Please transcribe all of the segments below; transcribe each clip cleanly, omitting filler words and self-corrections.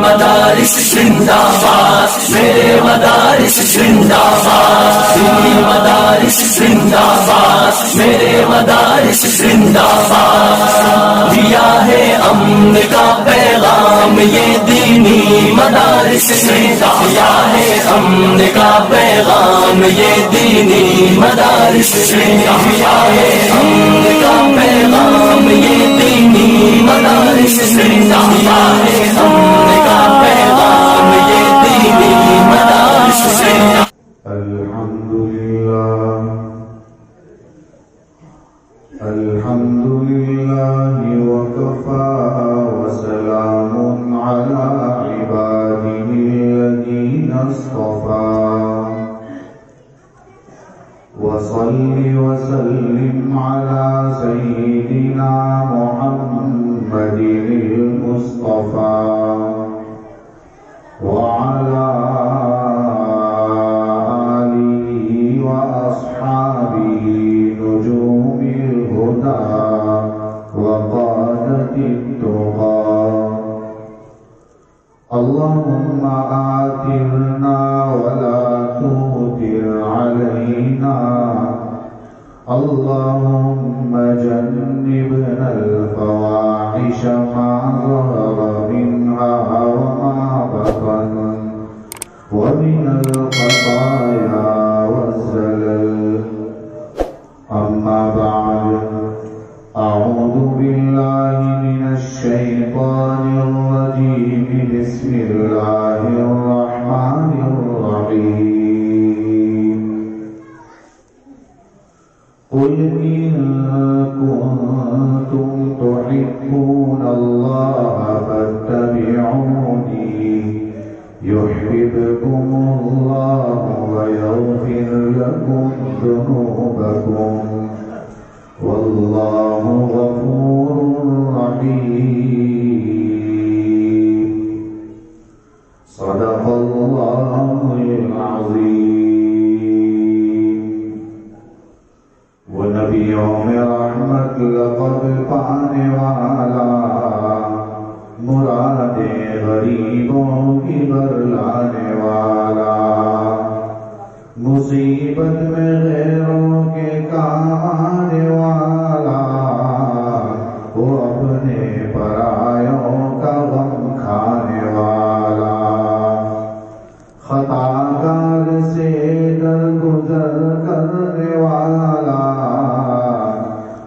مدارس زندہ باد، میرے مدارس زندہ باد، دینی مدارس زندہ باد، میرے مدارس زندہ باد، دیا ہے امن کا پیغام یہ دینی مدارس نے، دیا ہے امن کا پیغام یہ دینی مدارس نے، دیا ہے امن کا پیغام یہ دینی مدارس نے، دیا ہے امن کا پیغام یہ دینی مدارس نے۔ الحمد لله وكفى وسلام على عباده الذين اصطفى وصل وسلم على سيدنا محمد المصطفى وعلى آله وأصحابه نجوم الهدى وقادة التقى اللهم آثرنا ولا تؤثر علينا اللهم جنبنا الفواحش ما ظهر منها وما بطن ومن الخطايا والزلل أما بعد أعوذ بالله من الشيطان الرجيم بسم الله الرحمن الرحيم قل إن كنتم تحبون الله فاتبعوني يحببكم الله ويغفر لكم ذنوبكم والله غفور رحيم صدق الله العظيم۔ وہ نبیوں میں رحمت لقب پانے والا، مرادیں غریبوں کی برلانے والا، مصیبت میں غیروں کے کام آنے والا، وہ اپنے پرایوں کا غم کھانے والا، خطا کار سے درگزر کرنے والا،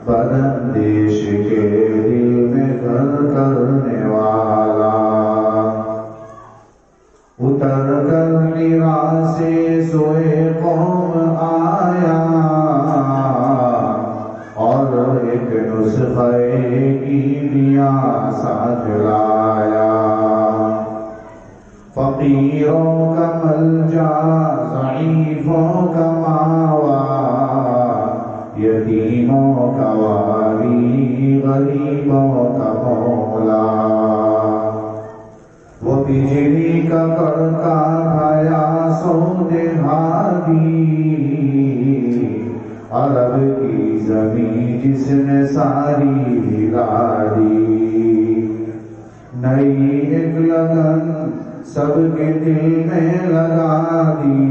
بداندیش کے دل میں گھر کرنے والا، اتر کر حرا سے سوئے قوم آیا اور ایک نسخہ کی دیا ساتھ لایا، فقیروں کا ملجا ضعیفوں کا ماوا، یتیموں کا والی غریبوں کا مولا، وہ بجلی کا کڑکا کھایا سو دہاتی، عرب کی زمین جس نے ساری ہلا دی، نئی ایک لگن سب کے دل میں لگا دی،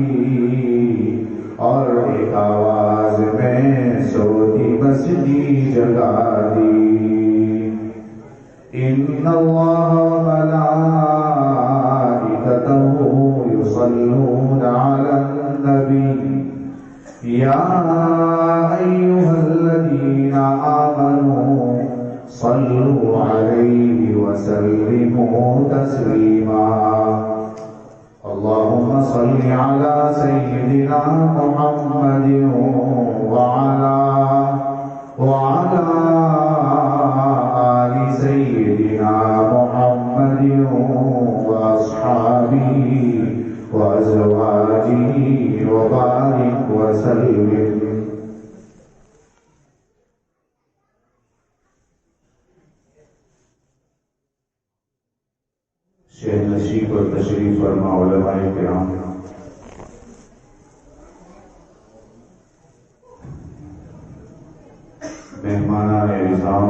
اور ایک آواز میں سوتی بستی جگا دی، ان اللہ وملائکتہ یصلون علی النبی یا ایھا الذین آمنوا صلوا علیہ وسلموا تسلیما اللهم صل على سيدنا محمد وعلى آل سيدنا محمد وأصحابه وأزواجه وبارك وسلم۔ شہر نشین پر تشریف فرما علماء کرام، مہمانان اعظام،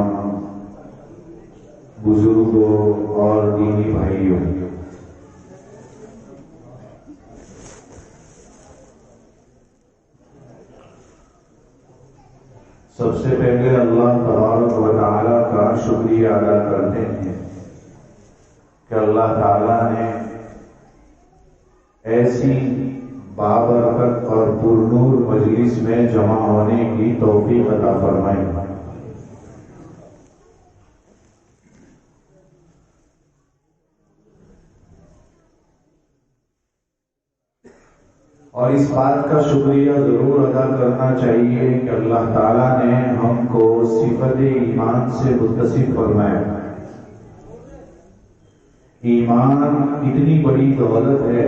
بزرگوں اور دینی بھائیوں، سے پہلے اللہ تبارک و تعالیٰ کا شکریہ ادا کرتے ہیں کہ اللہ تعالیٰ نے ایسی بابرکت اور پرنور مجلس میں جمع ہونے کی توفیق عطا فرمائی۔ اور اس بات کا شکریہ ضرور ادا کرنا چاہیے کہ اللہ تعالیٰ نے ہم کو صفت ایمان سے متصف فرمایا۔ ایمان اتنی بڑی دولت ہے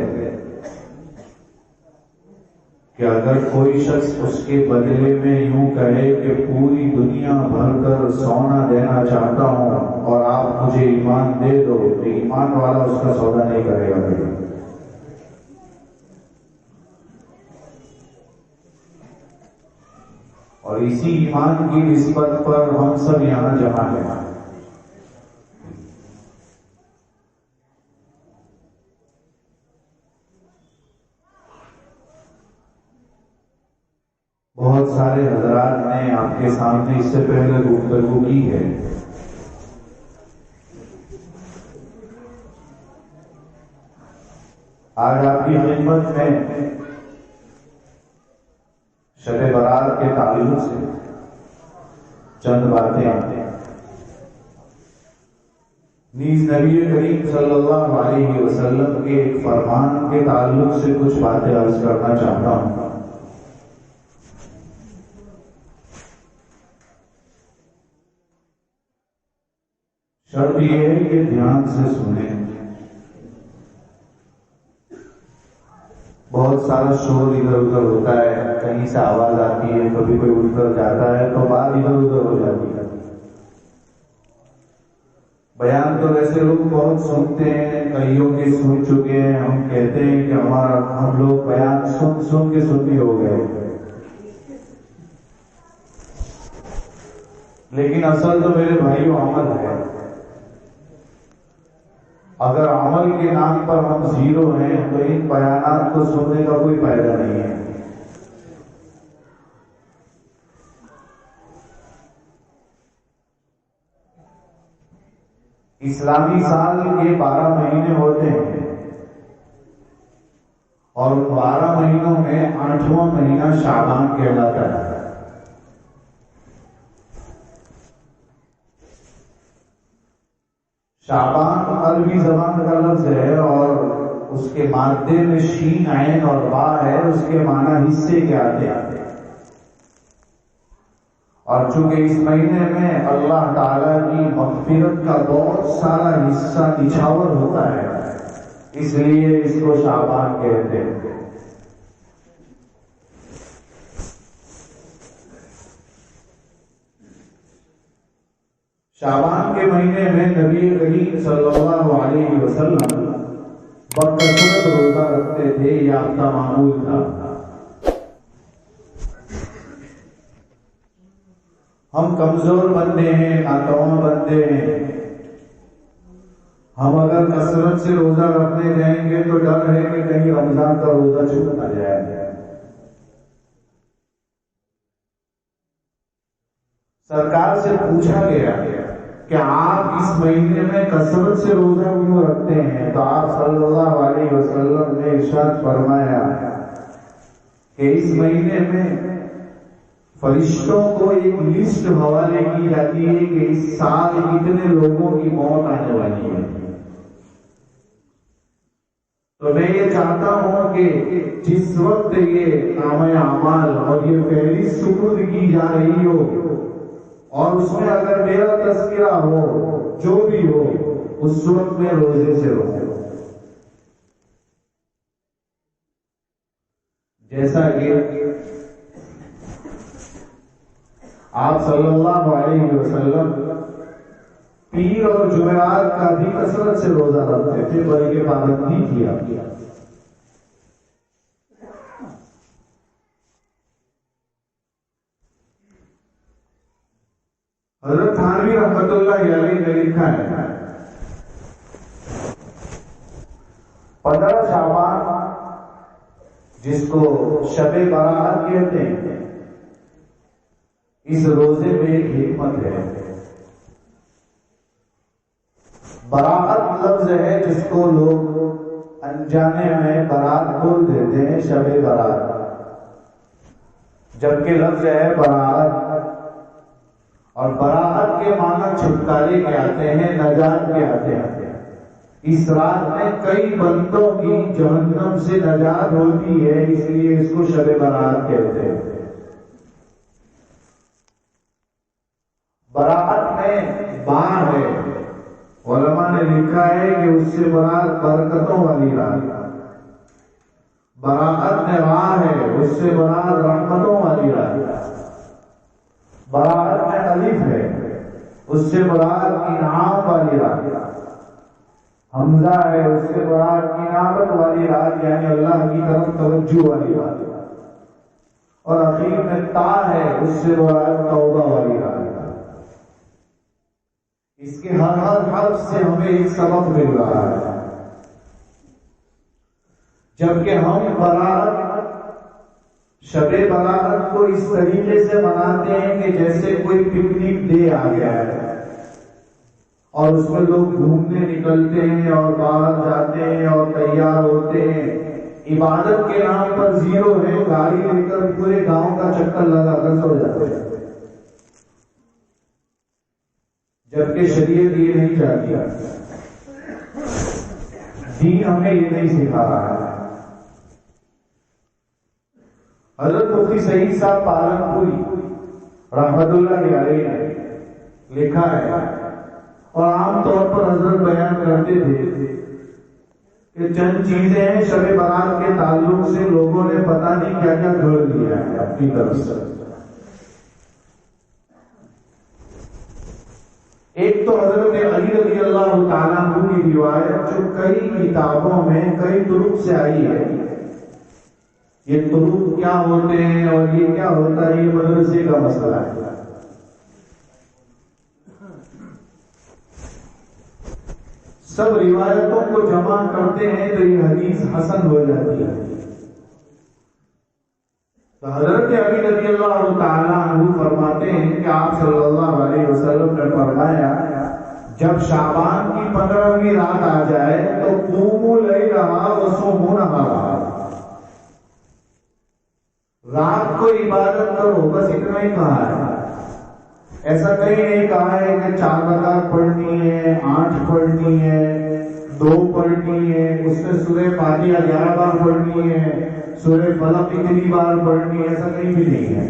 کہ اگر کوئی شخص اس کے بدلے میں یوں کہے کہ پوری دنیا بھر کر سونا دینا چاہتا ہوں اور آپ مجھے ایمان دے دو، تو ایمان والا اس کا سودا نہیں کرے گا۔ اور اسی ایمان کی نسبت پر ہم سب یہاں جمع ہیں۔ بہت سارے حضرات نے آپ کے سامنے اس سے پہلے گفتگو کی ہے۔ آج آپ کی خدمت میں شب برات کے تعلق سے چند باتیں نیز نبی کریم صلی اللہ علیہ وسلم کے ایک فرمان کے تعلق سے کچھ باتیں عرض کرنا چاہتا ہوں۔ شرط یہ ہے کہ دھیان سے سنیں۔ بہت سارا شور ادھر ادھر ہوتا ہے، کہیں سے آواز آتی ہے، کبھی کوئی اٹھ کر جاتا ہے تو بات ادھر ادھر ہو جاتی ہے۔ بیان تو ویسے لوگ بہت سنتے ہیں، کئیوں کے سن چکے ہیں، ہم کہتے ہیں کہ ہم لوگ بیان سن سن کے سنی ہو گئے، لیکن اصل تو میرے بھائیوں عمل ہے۔ اگر عمل کے نام پر ہم زیرو ہیں تو ان بیانات کو سننے کا کوئی فائدہ نہیں ہے۔ اسلامی سال کے 12 مہینے ہوتے ہیں اور 12 مہینوں میں 8واں مہینہ شعبان کہلاتا ہے۔ شعبان عربی زبان کا لفظ ہے اور اس کے مادے میں شین عین اور با ہے، اس کے معنی حصے کے آتے ہیں۔ اور چونکہ اس مہینے میں اللہ تعالی کی مغفرت کا بہت سارا حصہ نچھاور ہوتا ہے، اس لیے اس کو شعبان کہتے ہیں۔ شعبان کے مہینے میں نبی کریم صلی اللہ علیہ وسلم بکثرت روزہ رکھتے تھے، یہ آپ کا معمول تھا۔ ہم کمزور بندے ہیں، ناتواں بندے ہیں، ہم اگر کثرت سے روزہ رکھنے جائیں گے تو ڈر ہے کہ کہیں رمضان کا روزہ چھوٹ نہ جائے۔ سرکار سے پوچھا گیا کہ آپ اس مہینے میں کثرت سے روزہ کیوں رکھتے ہیں؟ تو آپ صلی اللہ علیہ وسلم نے ارشاد فرمایا کہ اس مہینے میں فرشتوں کو ایک لسٹ حوالے کی جاتی ہے کہ اس سال کتنے لوگوں کی موت آنے والی ہے۔ تو میں یہ چاہتا ہوں کہ جس وقت یہ نامہ اعمال اور یہ فہرست سپرد کی جا رہی ہو اور اس میں اگر میرا تذکرہ ہو، جو بھی ہو، اس وقت میں روزے سے روزے، جیسا کہ آپ صلی اللہ علیہ وسلم پیر اور جمعرات کا بھی کثرت سے روزہ رکھتے تھے، بلکہ پابندی کیا۔ حضرت تھانوی رحمت اللہ علیہ نے لکھا ہے 15 شعبان جس کو شب برات کہتے ہیں، اس روزے میں ایک حکمت ہے. براءت لفظ ہے جس کو لوگ انجانے میں برات بول دیتے ہیں، شب برات، جبکہ لفظ ہے براءت. اور براءت کے معنی چھٹکارے کے آتے ہیں، نجات کے آتے ہیں. اس رات میں کئی بندوں کی جہنم سے نجات ہوتی ہے، اس لیے اس کو شب برات کہتے ہیں. براءت میں بار ہے، علماء نے لکھا ہے کہ اس سے مراد برکتوں والی رات. براءت میں راہ ہے، اس سے مراد رحمتوں والی رات. براءت میں الف ہے، اس سے مراد انعام والی رات. حمزہ ہے، اس سے مراد انعامت والی رات، یعنی اللہ کی طرف توجہ والی رات. اور اخیر میں تا ہے، اس سے مراد توبہ والی رات. اس کے ہر حرف سے ہمیں ایک سبق مل رہا ہے. جبکہ ہم برات، شب برات کو اس طریقے سے مناتے ہیں کہ جیسے کوئی پکنک ڈے آ گیا ہے اور اس میں لوگ گھومنے نکلتے ہیں اور باہر جاتے ہیں اور تیار ہوتے ہیں. عبادت کے نام پر زیرو ہے، گاڑی لے کر پورے گاؤں کا چکر لگا کر سو جاتے ہیں. جبکہ شریعت یہ نہیں چاہتی، دین ہمیں یہ نہیں سکھا رہا ہے. حضرت مفتی سعید صاحب پالنپوری رحمت اللہ علیہ نے لکھا ہے، اور عام طور پر حضرت بیان کرتے تھے کہ چند چیزیں ہیں شب برات کے تعلق سے لوگوں نے پتہ نہیں کیا کیا گھڑ دیا ہے اپنی طرف سے. ایک تو حضرت علی رضی اللہ تعالیٰ عنہ کی روایت جو کئی کتابوں میں کئی طرق سے آئی ہے. یہ طرق کیا ہوتے ہیں اور یہ کیا ہوتا ہے، یہ مدرسے کا مسئلہ ہے. سب روایتوں کو جمع کرتے ہیں تو یہ حدیث حسن ہو جاتی ہے. تو حضرت علی رضی اللہ تعالیٰ عنہ فرماتے ہیں کہ آپ صلی اللہ علیہ وسلم نے فرمایا، جب شعبان کی 15ویں رات آ جائے تو قوموا لیلھا وصوموا نہارھا، رات کو عبادت کرو، بس اتنا ہی کہا ہے. ایسا کہیں نہیں کہا ہے کہ 4 رکعت پڑھنی ہے، 8 پڑھنی ہے، 2 پڑھنی ہے، اس میں سورہ فاتحہ 11 بار پڑھنی ہے، سورہ فلق اتنی بار پڑھنی ہے، ایسا کہیں بھی نہیں ہے.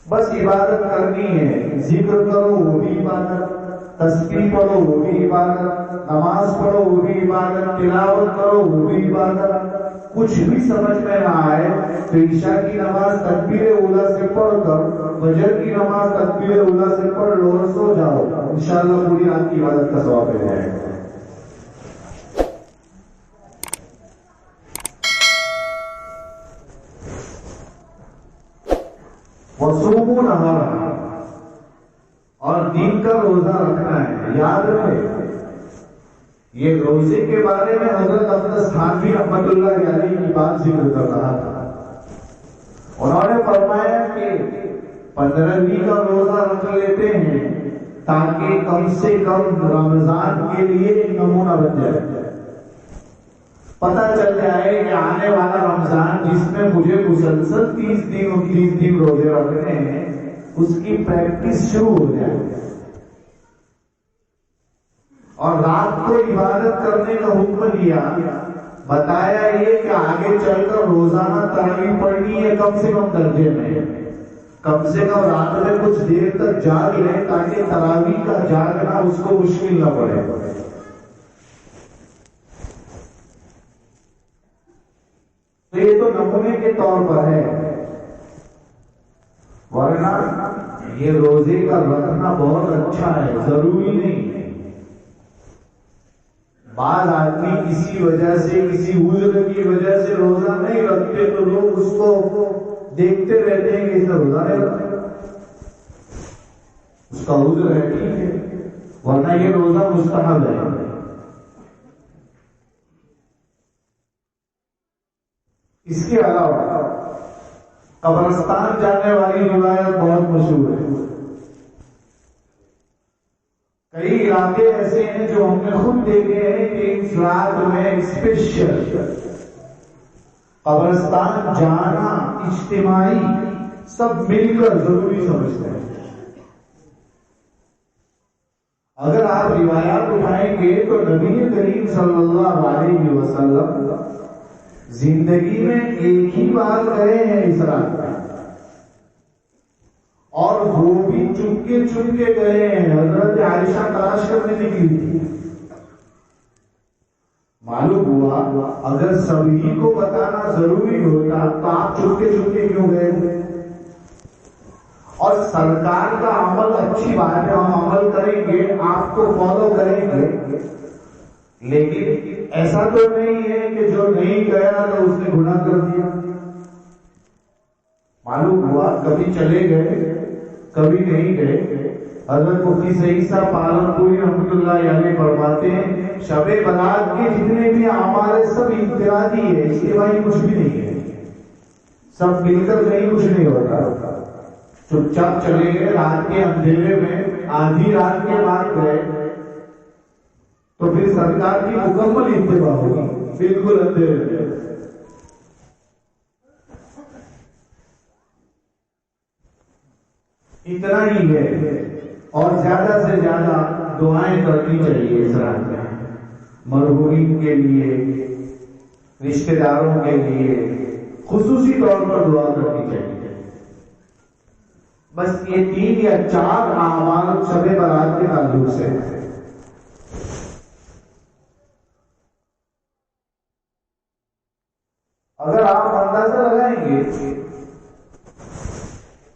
بس عبادت کرنی ہے. ذکر کرو وہ بھی عبادت، تسبیح پڑھو وہ بھی عبادت، نماز پڑھو وہ بھی عبادت، تلاوت کرو وہ بھی عبادت. کچھ بھی سمجھ میں نہ آئے تو عشاء کی نماز تکبیر اولیٰ سے پڑھ کر، فجر کی نماز تکبیر اولیٰ سے پڑھ لو اور سو جاؤ، انشاءاللہ پوری رات کی عبادت کا ثواب مل جائے گا. وصوموا نہارھا، اور دن کا روزہ رکھنا ہے. یاد رکھے یہ روزے کے بارے میں حضرت اقدس حنفی رحمت اللہ علیہ کی بات ذکر کر رہا تھا. انہوں نے فرمایا کہ 15ویں کا روزہ رکھ لیتے ہیں تاکہ کم سے کم رمضان کے لیے ایک نمونہ بن جائے. پتہ چل جائے کہ آنے والا رمضان جس میں مجھے مسلسل 30 دن روزے رکھنے ہیں، اس کی پریکٹس شروع ہو جائے. اور رات کو عبادت کرنے کا حکم دیا، بتایا یہ کہ آگے چل کر روزانہ تراویح پڑھنی ہے کم سے کم درجے میں، کم سے کم رات میں کچھ دیر تک جاگ لیں تاکہ تراویح کا جاگنا اس کو مشکل نہ پڑے. تو یہ تو نمونے کے طور پر ہے، ورنہ یہ روزے کا رکھنا بہت اچھا ہے، ضروری نہیں. بعض آدمی کسی وجہ سے، کسی عذر کی وجہ سے روزہ نہیں رکھتے تو لوگ اس کو دیکھتے رہتے ہیں کہ اس نے روزہ نہیں رکھا، اس کا عذر ہے، ٹھیک ہے، ورنہ یہ روزہ مستحب ہے. اس کے علاوہ قبرستان جانے والی روایت بہت مشہور ہے. کئی علاقے ایسے ہیں جو ہم نے خود دیکھے ہیں کہ اس رات میں اسپیشل قبرستان جانا اجتماعی سب مل کر ضروری سمجھتے ہیں. اگر آپ روایات اٹھائیں گے تو نبی کریم صلی اللہ علیہ وسلم زندگی میں ایک ہی بار گئے ہیں اس رات میں، اور وہ بھی چپکے گئے ہیں. حضرت عائشہ تلاش کرنے نکلی تھی. معلوم ہوا اگر سبھی کو بتانا ضروری ہوتا تو آپ چپکے کیوں گئے؟ اور سرکار کا عمل اچھی بات ہے، ہم عمل کریں گے، آپ کو فالو کریں گے، لیکن ایسا تو نہیں ہے کہ جو نہیں گیا تو اس نے گناہ کر دیا. معلوم ہوا کبھی چلے گئے کبھی نہیں گئے. حضرت مفتی سعید صاحب پالنپوری رحمۃ اللہ علیہ فرماتے ہیں شب برات کے جتنے بھی اعمال سب انفرادی ہے، اجتماعی کچھ بھی نہیں ہے. سب مل کر نہیں کچھ نہیں ہوتا. چپ چاپ چلے گئے رات کے اندھیرے میں، آدھی رات کے بعد گئے تو پھر سرکار کی مکمل اتباع ہوگی. بالکل اندھیرے میں اتنا ہی ہے. اور زیادہ سے زیادہ دعائیں کرنی چاہیے اس رات میں، مرحومین کے لیے، رشتہ داروں کے لیے خصوصی طور پر دعا کرنی چاہیے. بس یہ 3 یا 4 اعمال شب برات کے تعلق سے. اگر آپ اندازہ لگائیں گے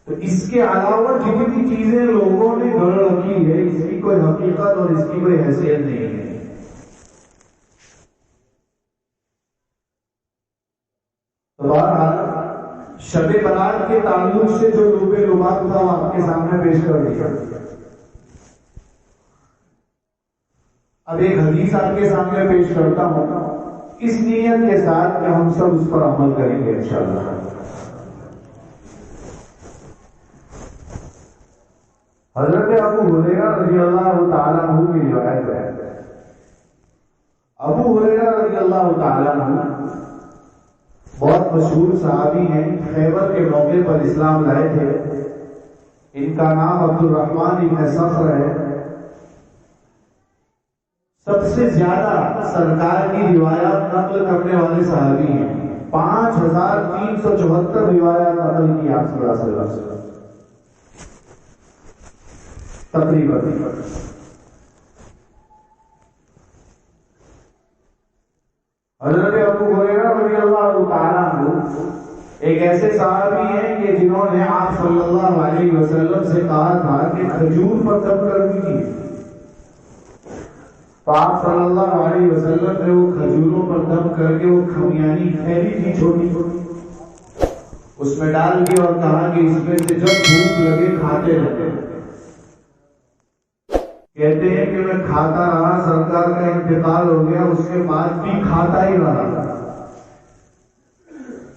تو اس کے علاوہ جتنی چیزیں لوگوں نے گڑھ رکھی ہے اس کی کوئی حقیقت اور اس کی کوئی حیثیت نہیں ہے. تو بہرحال شب برات کے تعلق سے جو لوبے لباب تھا وہ آپ کے سامنے پیش کر دیا. اب ایک حدیث آپ کے سامنے پیش کرتا ہوں اس نیت کے ساتھ کہ ہم سب اس پر عمل کریں گے انشاءاللہ. حضرت ابو ہریرہ رضی اللہ تعالیٰ عنہ کی روایت ہے. ابو ہریرہ رضی اللہ تعالیٰ عنہ بہت مشہور صحابی ہیں، خیبر کے موقع پر اسلام لائے تھے. ان کا نام عبد الرحمن ابن صخر ہے. سب سے زیادہ سرکار کی روایات نقل کرنے والے صحابی ہیں. 5374 روایات نقل کی آپ صلی اللہ علیہ وسلم تقریباً. حضرت ابو ہریرہ رضی اللہ تعالیٰ عنہ ایک ایسے صحابی ہیں کہ جنہوں نے آپ صلی اللہ علیہ وسلم سے کہا تھا کہ کھجور پر دم کر دیجیے. تو آپ صلی اللہ علیہ وسلم نے وہ کھجوروں پر دم کر کے وہ کھمیانی تھیلی تھی چھوٹی چھوٹی اس میں ڈال دی اور کہا کہ اس میں سے جب بھوک لگے کھاتے رہتے. کہتے ہیں کہ میں کھاتا رہا، سرکار کا انتقال ہو گیا، اس کے بعد بھی کھاتا ہی رہا.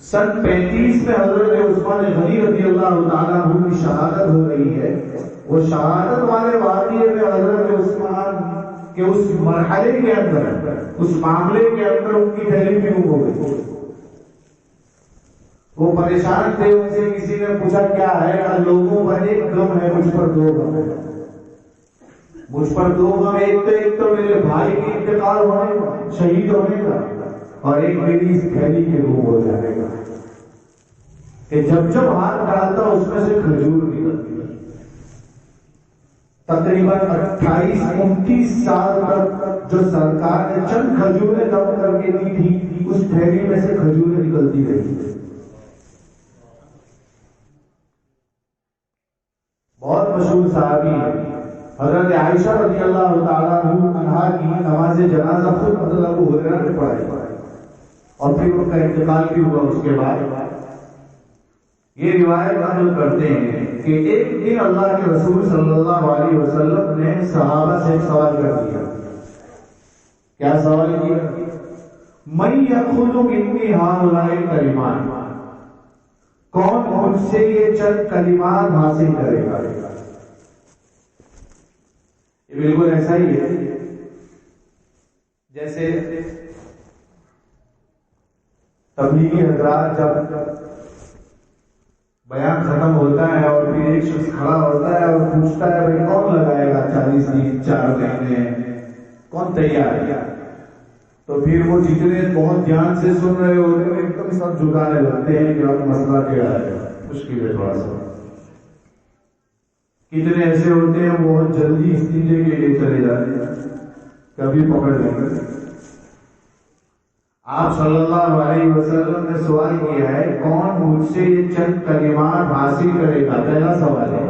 سن 35 میں حضرت عثمان غنی رضی اللہ تعالیٰ عنہ کی شہادت ہو رہی ہے. وہ شہادت والے واقعے میں حضرت عثمان کے اس مرحلے کے اندر، اس معاملے کے اندر ان کی تحریر بھی ہو گئی. وہ پریشان تھے. ان سے کسی نے پوچھا کیا ہے؟ لوگوں پر ایک غم ہے، مجھ پر 2 غم ہے. مجھ پر 2 غم، ایک تو میرے بھائی کے انتقال ہونے کا، شہید ہونے کا، اور ایک میری اس تھیلی کے گم ہو جانے کا. کہ جب ہاتھ ڈالتا اس میں سے کھجور نکلتی. تقریباً 28-29 سال تک جو سرکار نے چند کھجوریں دم کر کے دی تھی اس تھیلی میں سے کھجوریں نکلتی رہی. بہت مشہور صحابی ہے. حضرت عائشہ رضی اللہ تعالیٰ عنہا کی نماز جنازہ خود حضرت ابو ہریرہ نے پڑھائی اور پھر ان کا انتقال بھی ہوا. اس کے بعد یہ روایت نقل کرتے ہیں کہ ایک دن اللہ کے رسول صلی اللہ علیہ وسلم نے صحابہ سے ایک سوال کر دیا. کیا سوال کیا؟ من یأخذ منی ہؤلاء الکلمات، کون مجھ سے یہ چند کلمات حاصل کرے گا؟ یہ بالکل ایسا ہی ہے جیسے تبلیغی حضرات جب بیان ختم ہوتا ہے اور پھر ایک شخص کھڑا ہوتا ہے اور پوچھتا ہے بھائی کون لگائے گا 40 دن 4 مہینے، کون تیار ہے؟ تو پھر وہ جتنے بہت دھیان سے سن رہے ہوتے ہیں ایک دم سب جھکانے لگتے ہیں کہ اب مسئلہ کیا ہے، مشکل ہے تھوڑا سا۔ کتنے ایسے ہوتے ہیں بہت جلدی استنجے کے لیے چلے جاتے ہیں، کبھی پکڑ لیں گے۔ آپ صلی اللہ علیہ وسلم نے سوال کیا ہے کون مجھ سے یہ چند کلمات حاصل کرے گا، پہلا سوال ہے۔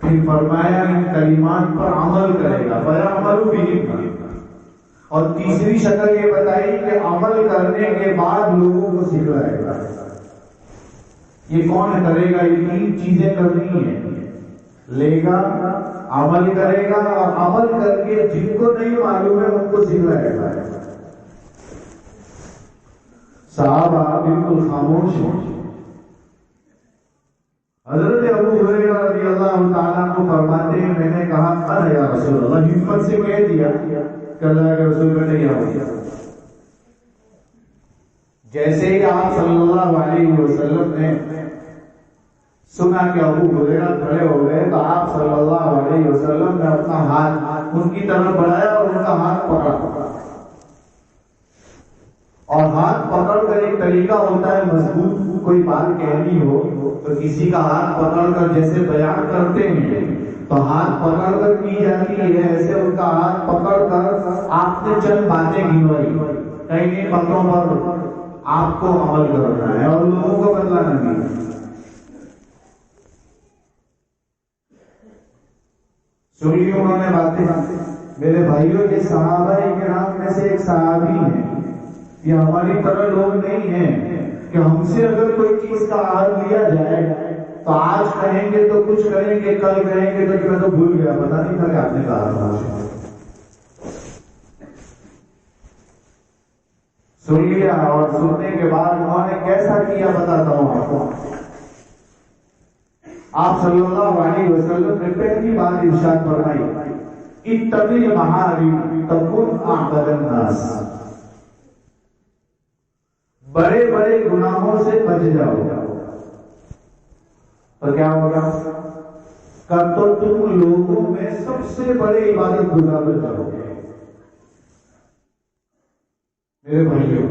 پھر فرمایا ان کلمات پر عمل کرے گا، فَيَعْمَلُ بِهِنَّ۔ اور تیسری شکل یہ بتائی کہ عمل کرنے کے بعد لوگوں کو سکھلائے گا۔ یہ کون کرے گا؟ یہ 3 چیزیں کرنی ہیں، لے گا، عمل کرے گا اور عمل کر کے جن کو نہیں معلوم ہے ان کو سکھلائے گا۔ صحابہ بالکل خاموش ہیں۔ حضرت ابو ہریرہ رضی اللہ تعالیٰ عنہ فرماتے ہیں میں نے کہا انا یا رسول اللہ، ہمت سے کہہ دیا کہ اللہ کے رسول کا نہیں آیا۔ جیسے ہی آپ صلی اللہ علیہ وسلم نے سنا کہ ابو ہریرہ کھڑے ہو گئے تو آپ صلی اللہ علیہ وسلم نے اپنا ہاتھ ان کی طرف بڑھایا اور ان کا ہاتھ پکڑا۔ اور ہاتھ پکڑ کر ایک طریقہ ہوتا ہے مضبوط کوئی بات کہنی ہو تو کسی کا ہاتھ پکڑ کر جیسے بیان کرتے ہیں تو ہاتھ پکڑ کر کی جاتی ہے، ایسے ان کا ہاتھ پکڑ کر آپ نے چند باتیں گنوائی، کئی باتوں پر آپ کو عمل کرنا ہے اور لوگوں کو بتلانا بھی۔ سنیے انہوں نے باتیں، میرے بھائیوں یہ صحابہ کرام میں سے ایک صحابی ہیں، یہ ہماری طرح لوگ نہیں ہیں کہ ہم سے اگر کوئی چیز کا عہد لیا جائے تو آج کہیں گے تو کچھ کریں گے، کل کہیں گے تو میں تو بھول گیا، پتا نہیں تھا کہ آپ نے کہا تھا۔ سن لیا اور سننے کے بعد انہوں نے کیسا کیا بتاتا ہوں آپ کو۔ آپ صلی اللہ علیہ وسلم نے پہلی بات ارشاد فرمائی اتق المحارم تکن اعبد الناس، بڑے بڑے گناہوں سے بچ جاؤ تو کیا ہوگا؟ کب تو تم لوگوں میں سب سے بڑے عبادت گزار بن جاؤ گے۔ میرے بھائیوں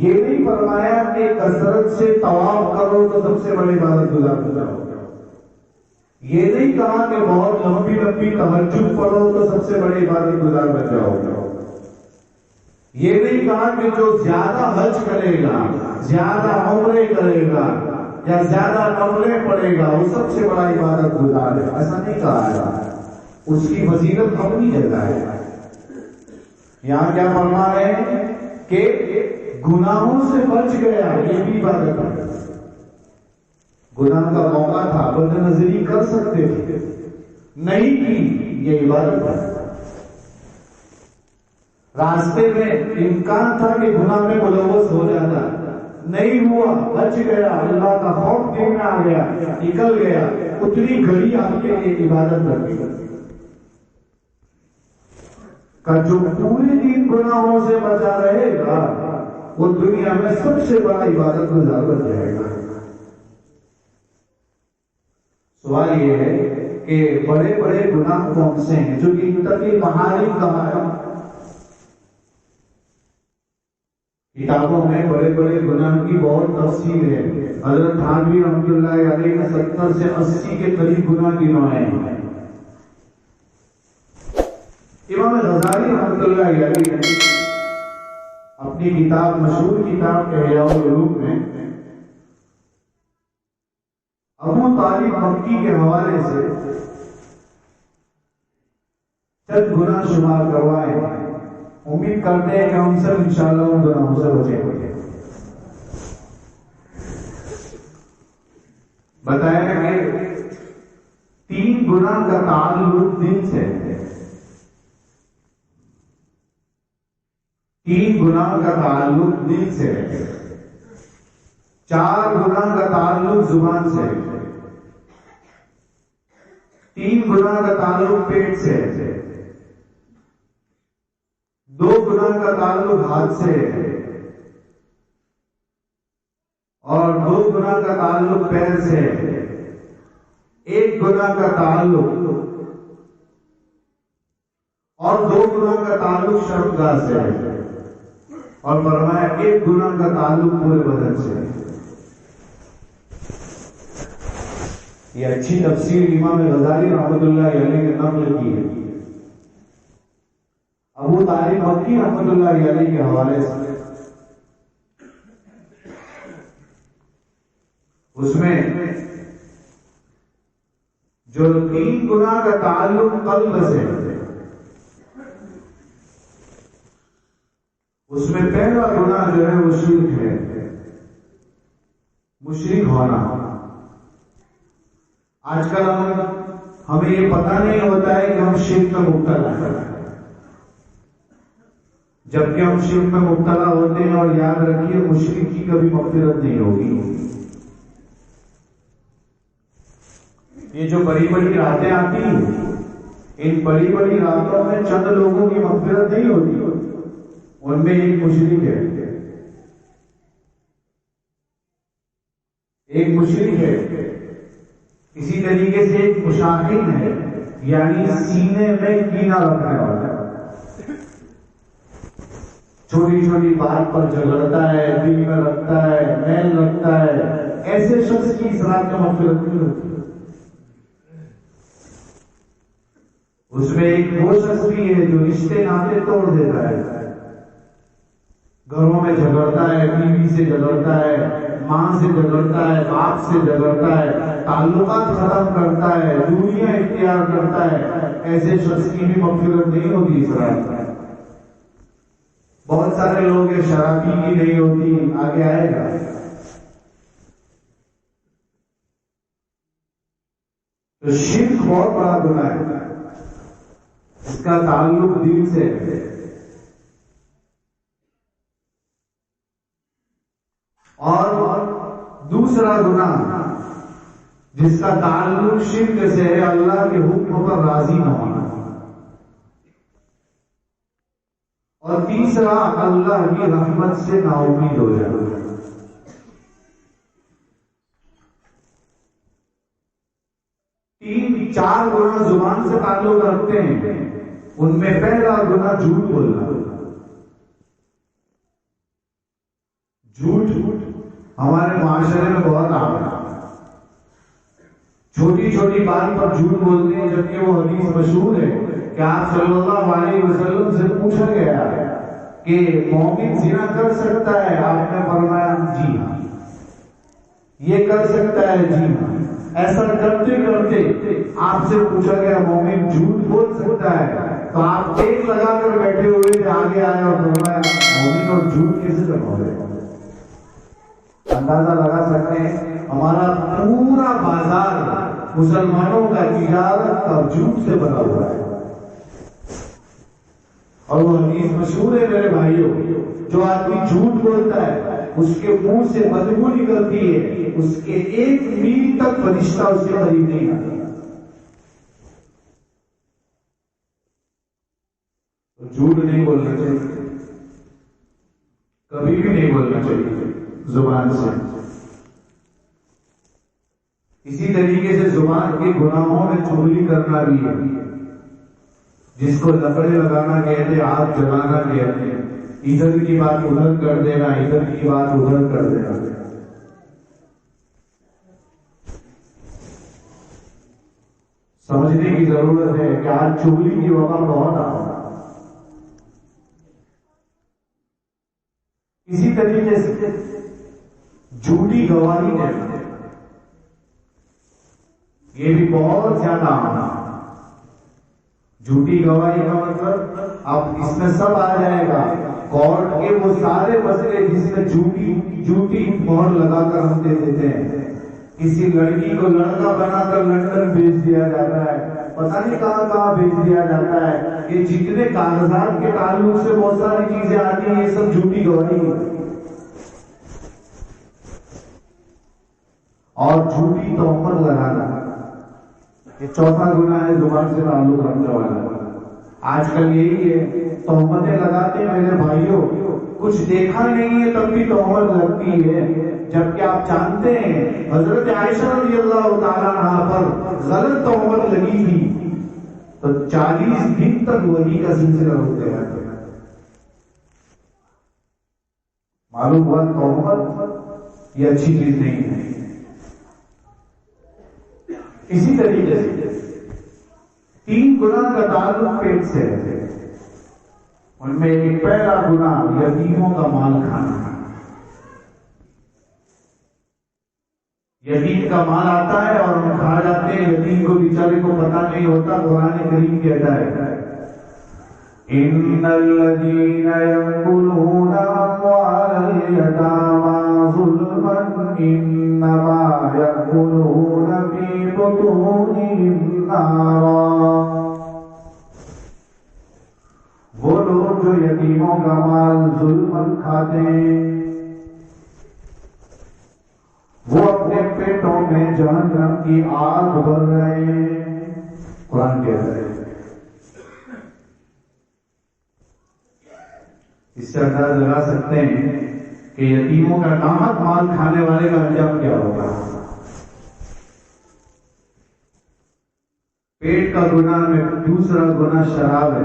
یہ نہیں فرمایا کہ کثرت سے طواف کرو تو سب سے بڑے عبادت گزار بن جاؤ گے، یہ نہیں کہا کہ بہت لمبی لمبی تہجد پڑھو تو سب سے بڑے عبادت گزار بن جاؤ گے، یہ نہیں کہا کہ جو زیادہ حج کرے گا، زیادہ عمرے کرے گا یا زیادہ نفلیں پڑھے گا وہ سب سے بڑا عبادت گزار ہے، ایسا نہیں کہا ہے۔ اس کی فضیلت اپنی جگہ ہے۔ یہاں کیا فرما رہے ہیں کہ گناہوں سے بچ گیا، یہ بھی عبادت ہے۔ گناہ کا موقع تھا، بد نظری کر سکتے تھے، نہیں کی، یہ عبادت ہے۔ راستے میں امکان تھا کہ گناہ میں ملوث ہو جاتا، نہیں ہوا، بچ گیا، اللہ کا خوف دل میں آ گیا، نکل گیا، اتنی گھڑی آپ کے لیے عبادت کر دی۔ جو پورے دن گناہوں سے بچا رہے گا وہ دنیا میں سب سے بڑا عبادت گزار بن جائے گا۔ سوال یہ ہے کہ بڑے بڑے گناہ کون سے ہیں جو کہ اتقی المحارم کہا ہے؟ کتابوں میں بڑے بڑے گناہ کی بہت تفصیل ہے۔ حضرت تھانوی رحمۃ اللہ علیہ نے 70 سے 80 کے قریب گناہ گنوائے ہیں۔ امام غزالی رحمۃ اللہ علیہ نے اپنی کتاب، مشہور کتاب احیاء العلوم میں ابو طالب مکی کے حوالے سے چند گناہ شمار کروائے ہیں۔ امید کرتے ہیں کہ ہم سب انشاءاللہ ان گناہوں سے بچیں گے۔ بتایا کہ 3 گناہ کا تعلق دل سے ہے، 3 گناہ کا تعلق دل سے ہے۔ 4 گناہ کا تعلق زبان سے، 3 گناہ کا تعلق پیٹ سے، 2 گناہ کا تعلق ہاتھ سے، اور 2 گناہ کا تعلق پیر سے، 1 گناہ کا تعلق اور 2 گناہ کا تعلق شرمگاہ سے، اور فرمایا 1 گناہ کا تعلق پورے بدن سے۔ یہ اچھی تفسیر امام غزالی رحمۃ اللہ علیہ نے نقل کی ہے، ابو طالب مکی رحمۃ اللہ علیہ کے حوالے سے۔ اس میں جو 3 گناہ کا تعلق قلب سے، اس میں پہلا گناہ جو ہے وہ شرک ہے، مشرک ہونا۔ آج کل ہمیں یہ پتہ نہیں ہوتا ہے کہ ہم شرک میں مبتلا ہیں، جبکہ ہم شرک میں مبتلا ہوتے ہیں، اور یاد رکھیے مشرک کی کبھی مغفرت نہیں ہوگی۔ یہ جو بڑی بڑی راتیں آتی ہیں، ان بڑی بڑی راتوں میں چند لوگوں کی مغفرت نہیں ہوتی، ان میں ایک مشرک ہے، ایک مشرک ہے، اسی طریقے سے ایک مشاہد ہے، یعنی سینے میں کینہ رکھنے والا، چھوٹی چھوٹی بات پر جھگڑتا ہے، دل میں رکھتا ہے، میل رکھتا ہے، ایسے شخص کی اس رات میں مغفرت نہیں ہوتی۔ اس میں ایک وہ شخص بھی ہے جو رشتے ناطے توڑ دیتا ہے، گھروں میں جھگڑتا ہے، بیوی سے جھگڑتا ہے، ماں سے جھگڑتا ہے، باپ سے جھگڑتا ہے، تعلقات ختم کرتا ہے، دوریاں اختیار کرتا ہے، ایسے شخص کی بھی مغفرت نہیں ہوگی اس رات میں۔ بہت سارے لوگ ہیں شرابی کی نہیں ہوتی، آگے آئے گا۔ تو شرک بہت بڑا گناہ ہے، اس کا تعلق دل سے ہے، اور دوسرا گناہ جس کا تعلق شرک سے ہے، اللہ کے حکم پر راضی نہ ہونا، اور تیسرا اللہ کی رحمت سے نا امید ہو جانا۔ 4 گناہ زبان سے تعلق رکھتے ہیں، ان میں پہلا گناہ جھوٹ بولنا۔ جھوٹ ہمارے معاشرے میں بہت عام ہے، چھوٹی چھوٹی بات پر جھوٹ بولتے ہیں، جبکہ وہ حدیث مشہور ہے کہ آپ صلی اللہ علیہ وسلم سے پوچھا گیا کہ مومن زنا کر سکتا ہے؟ آپ نے فرمایا جی ہاں، یہ کر سکتا ہے جی ہاں۔ ایسا کرتے کرتے آپ سے پوچھا گیا مومن جھوٹ بول سکتا ہے؟ تو آپ ٹیک لگا کر بیٹھے ہوئے تھے، آگے آیا اور فرمایا مومن اور جھوٹ کیسے جمع ہو گئے؟ اندازہ لگا سکتے ہیں ہمارا پورا بازار مسلمانوں کا تجارت اور جھوٹ سے بنا ہوا ہے، اور وہ حدیث مشہور ہے میرے بھائیوں، جو آدمی جھوٹ بولتا ہے اس کے منہ سے بدبو نکلتی ہے، اس کے 1 میل تک فرشتہ اس کے قریب نہیں آتا۔ تو جھوٹ نہیں بولنا چاہیے، کبھی بھی نہیں بولنا چاہیے زبان سے۔ اسی طریقے سے زبان کے گناہوں میں چغلی کرنا بھی ہے، جس کو لکڑے لگانا کہتے، آگ جلانا کہتے، ادھر کی بات ادھر کر دینا، ادھر کی بات ادھر کر دینا۔ سمجھنے کی ضرورت ہے کہ آج چغلی کی وبا بہت عام ہے۔ اسی طریقے سے جھوٹی گواہی دینا، یہ بھی بہت زیادہ عام ہے۔ جھوٹی گواہی کا مطلب اب اس میں سب آ جائے گا، کورٹ کے وہ سارے مسئلے جس میں جھوٹی مہر لگا کر ہم دے دیتے ہیں۔ کسی لڑکی کو لڑکا بنا کر لندن بھیج دیا جاتا ہے، پتہ نہیں کہاں کہاں بھیج دیا جاتا ہے، یہ جتنے کاغذات کے تعلق سے بہت ساری چیزیں آتی ہیں، یہ سب جھوٹی گواہی ہے۔ اور جھوٹی تہمت لگانا، یہ چوتھا گناہ ہے زبان سے تعلق رکھنے والا۔ آج کل یہی ہے، تہمتیں لگاتے ہیں میرے بھائیوں، کچھ دیکھا نہیں ہے تب بھی تہمت لگتی ہے، جبکہ آپ جانتے ہیں حضرت عائشہ رضی اللہ تعالیٰ عنہا پر غلط تہمت لگی تھی تو 40 دن تک وحی کا سلسلہ ہوتے رہتا ہے۔ معلوم ہوا تہمت یہ اچھی چیز نہیں ہے۔ اسی طریقے سے 3 گناہ کا تعلق پیٹ سے ہے، ان میں ایک پہلا گناہ یتیموں کا مال کھانا۔ یتیم کا مال آتا ہے اور ہم کھا جاتے ہیں، یتیم کو بیچارے کو پتہ نہیں ہوتا۔ قرآن کریم کہتا ہے ان الذين يأكلون أموال اليتامى ظلما انما يأكلون في بطونهم نارا۔ وہ لوگ جو یتیموں کا مال ظلم کھاتے ہیں وہ اپنے پیٹوں میں جہنم کی آگ بھر رہے ہیں، قرآن کہتا ہے۔ اس سے اندازہ لگا سکتے ہیں کہ یتیموں کا ناحق مال کھانے والے کا انجام کیا ہوگا۔ پیٹ کا گناہ میں دوسرا گناہ شراب ہے۔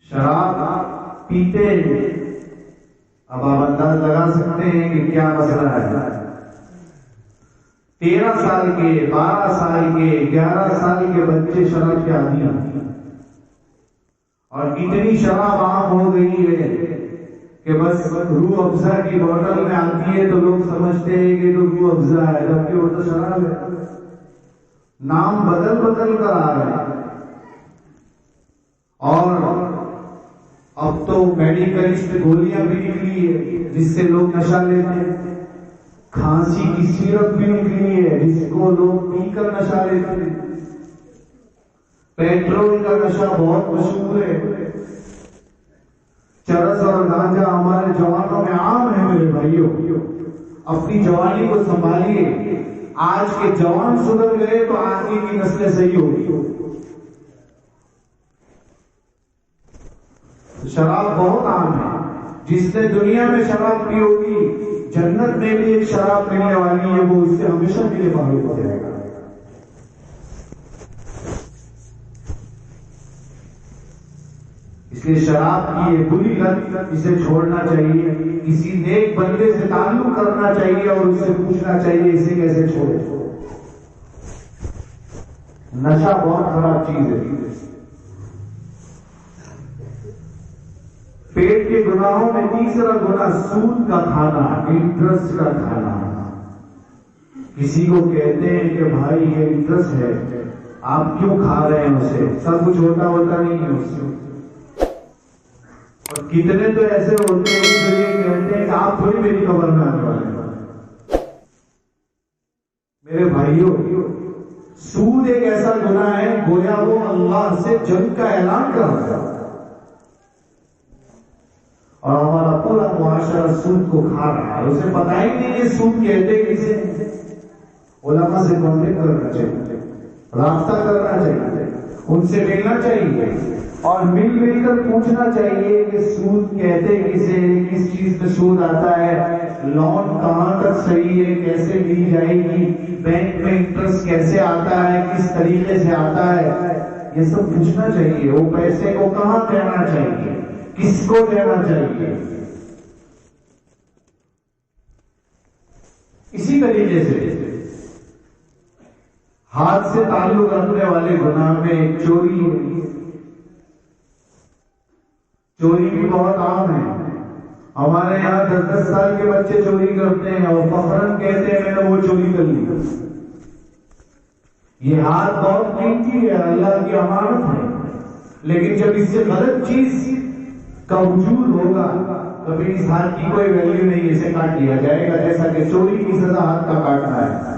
شراب پیتے ہیں، اب آپ انداز لگا سکتے ہیں کہ کیا مسئلہ ہے۔ 13 سال کے، 12 سال کے، 11 سال کے بچے شراب کے عادی ہیں، اور اتنی شراب عام ہو گئی ہے کہ بس روح افزا کی بوتل میں آتی ہے تو لوگ سمجھتے ہیں کہ تو روح افزا ہے، جبکہ وہ تو شراب ہے، نام بدل بدل کر آ رہا ہے۔ اور اب تو میڈیکلسٹ گولیاں بھی نکلی ہے جس سے لوگ نشہ لیتے ہیں، کھانسی کی سیرپ بھی نکلی ہے جس کو لوگ پی کر نشہ لیتے ہیں، پیٹرول کا نشہ بہت مشہور ہے، چرس اور گانجا ہمارے جوانوں میں عام ہے۔ میرے بھائیوں، اپنی جوانی کو سنبھالیے، آج کے جوان سدھر گئے تو آگے کی نسلیں صحیح ہوگی۔ شراب بہت عام ہے، جس نے دنیا میں شراب پی ہوگی جنت میں بھی ایک شراب پینے والی ہے، وہ اس سے ہمیشہ کے لیے معلوم ہو جائے گا۔ اس لیے شراب کی یہ بری لت، اسے چھوڑنا چاہیے، کسی نیک بندے سے تعلق کرنا چاہیے اور اس سے پوچھنا چاہیے اسے کیسے چھوڑے۔ نشہ بہت خراب چیز ہے۔ پیٹ کے گناہوں میں تیسرا گناہ سود کا کھانا، انٹرسٹ کا کھانا۔ کسی کو کہتے ہیں کہ بھائی یہ انٹرسٹ ہے، آپ کیوں کھا رہے ہیں اسے، سب کچھ ہوتا نہیں ہے اس سے۔ اور کتنے تو ایسے ہوتے ہیں جو یہ کہتے ہیں کہ آپ تھوڑی میری خبر میں آنے والے ہیں۔ میرے بھائیوں، سود ایک ایسا گناہ ہے گویا وہ اللہ سے جنگ کا اعلان کر رہا ہے، اور ہمارا پورا معاشرہ سود کو کھا رہا ہے، اسے پتہ ہی نہیں یہ سود کہتے کسے۔ علماء سے کانٹیکٹ کرنا چاہیے، رابطہ کرنا چاہیے، ان سے ملنا چاہیے اور مل کر پوچھنا چاہیے کہ سود کہتے کسے، کس چیز میں سود آتا ہے، لون کہاں تک صحیح ہے، کیسے لی جائے گی، بینک میں انٹرسٹ کیسے آتا ہے، کس طریقے سے آتا ہے، یہ سب پوچھنا چاہیے۔ وہ پیسے کو کہاں دینا چاہیے، کس کو دینا چاہیے۔ اسی طریقے سے ہاتھ سے تعلق رکھنے والے گناہ میں چوری ہے۔ چوری بھی بہت عام ہے، ہمارے یہاں 10 سال کے بچے چوری کرتے ہیں اور فخراً کہتے ہیں میں نے وہ چوری کر لی۔ یہ ہاتھ بہت قیمتی ہے، اللہ کی امانت ہے، لیکن جب اس سے غلط چیز کا وجود ہوگا کبھی اس ہاتھ کی کوئی ویلیو نہیں، اسے کاٹ لیا جائے گا، جیسا کہ چوری کی سزا ہاتھ کا کاٹنا ہے۔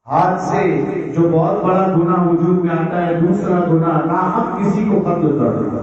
ہاتھ سے جو بہت بڑا گناہ وجود میں آتا ہے، دوسرا گناہ ناحق کسی کو قتل کر دینا۔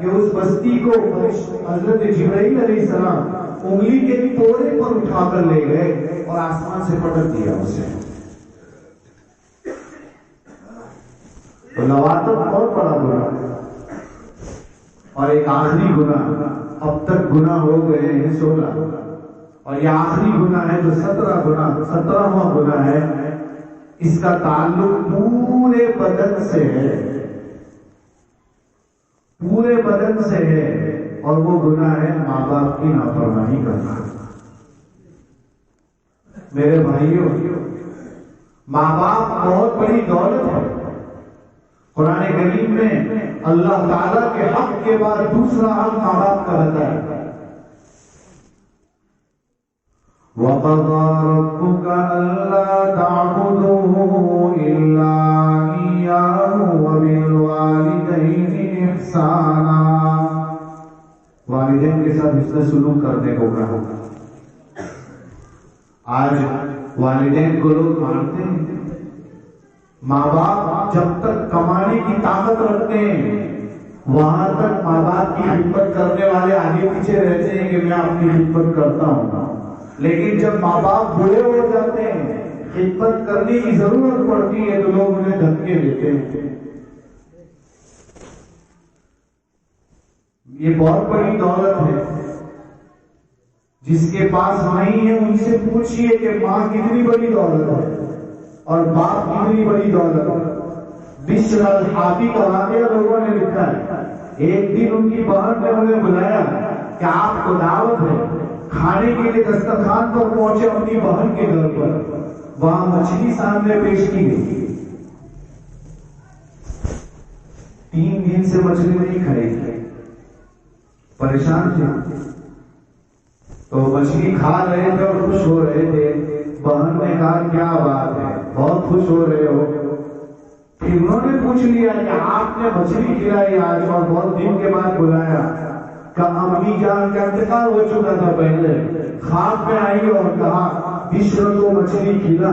کہ اس بستی کو حضرت جبرائیل علیہ السلام انگلی کے توڑے پر اٹھا کر لے گئے اور آسمان سے پٹک دیا اسے. تو لواطت بہت بڑا گناہ ہے. اور ایک آخری گناہ، اب تک گناہ ہو گئے ہیں 16، اور یہ آخری گناہ ہے جو 17واں گناہ ہے. اس کا تعلق پورے بدن سے ہے، پورے بدن سے ہے، اور وہ گناہ ہے ماں باپ کی نافرمانی کرنا. میرے بھائیوں، ماں باپ بہت بڑی دولت ہے. قرآن کریم میں اللہ تعالیٰ کے حق کے بعد دوسرا حق ماں باپ کا بتایا. وَقَضَىٰ رَبُّكَ أَلَّا تَعْبُدُوا إِلَّا إِيَّاهُ وَبِالْوَالِدَيْنِ إِحْسَانًا. والدین کے ساتھ حسن سلوک کرنے کو کہا. آج والدین کو لوگ مانتے ہیں. ماں باپ جب تک کمانے کی طاقت رکھتے ہیں وہاں تک ماں باپ کی خدمت کرنے والے آگے پیچھے رہتے ہیں کہ میں آپ کی خدمت کرتا ہوں. لیکن جب ماں باپ بوڑھے ہو جاتے ہیں، خدمت کرنے کی ضرورت پڑتی ہے، تو لوگ انہیں دھکے دیتے ہیں. یہ بہت بڑی دولت ہے. جس کے پاس نہیں ہے ان سے پوچھئے کہ ماں کتنی بڑی دولت ہے اور باپ کتنی بڑی دولت ہے. بشر الحافی کا واقعہ لوگوں نے لکھا ہے. ایک دن ان کی بہن نے انہیں بلایا کہ آپ کو دعوت ہے. کھانے کے لیے دسترخوان پر پہنچے اپنی بہن کے گھر پر. وہاں مچھلی سامنے پیش کی گئی. 3 دن سے مچھلی نہیں کھائی تھی، پریشان تھے. تو مچھلی کھا رہے تھے اور خوش ہو رہے تھے. بہن نے کہا کیا بات ہے، بہت خوش ہو رہے ہو. پھر انہوں نے پوچھ لیا کہ آپ نے مچھلی کھلائی آج اور بہت دن کے بعد بلایا. کہ امی جان کا انتقال ہو چکا تھا پہلے، خواب میں آئی اور کہا بشر کو مچھلی کھلا،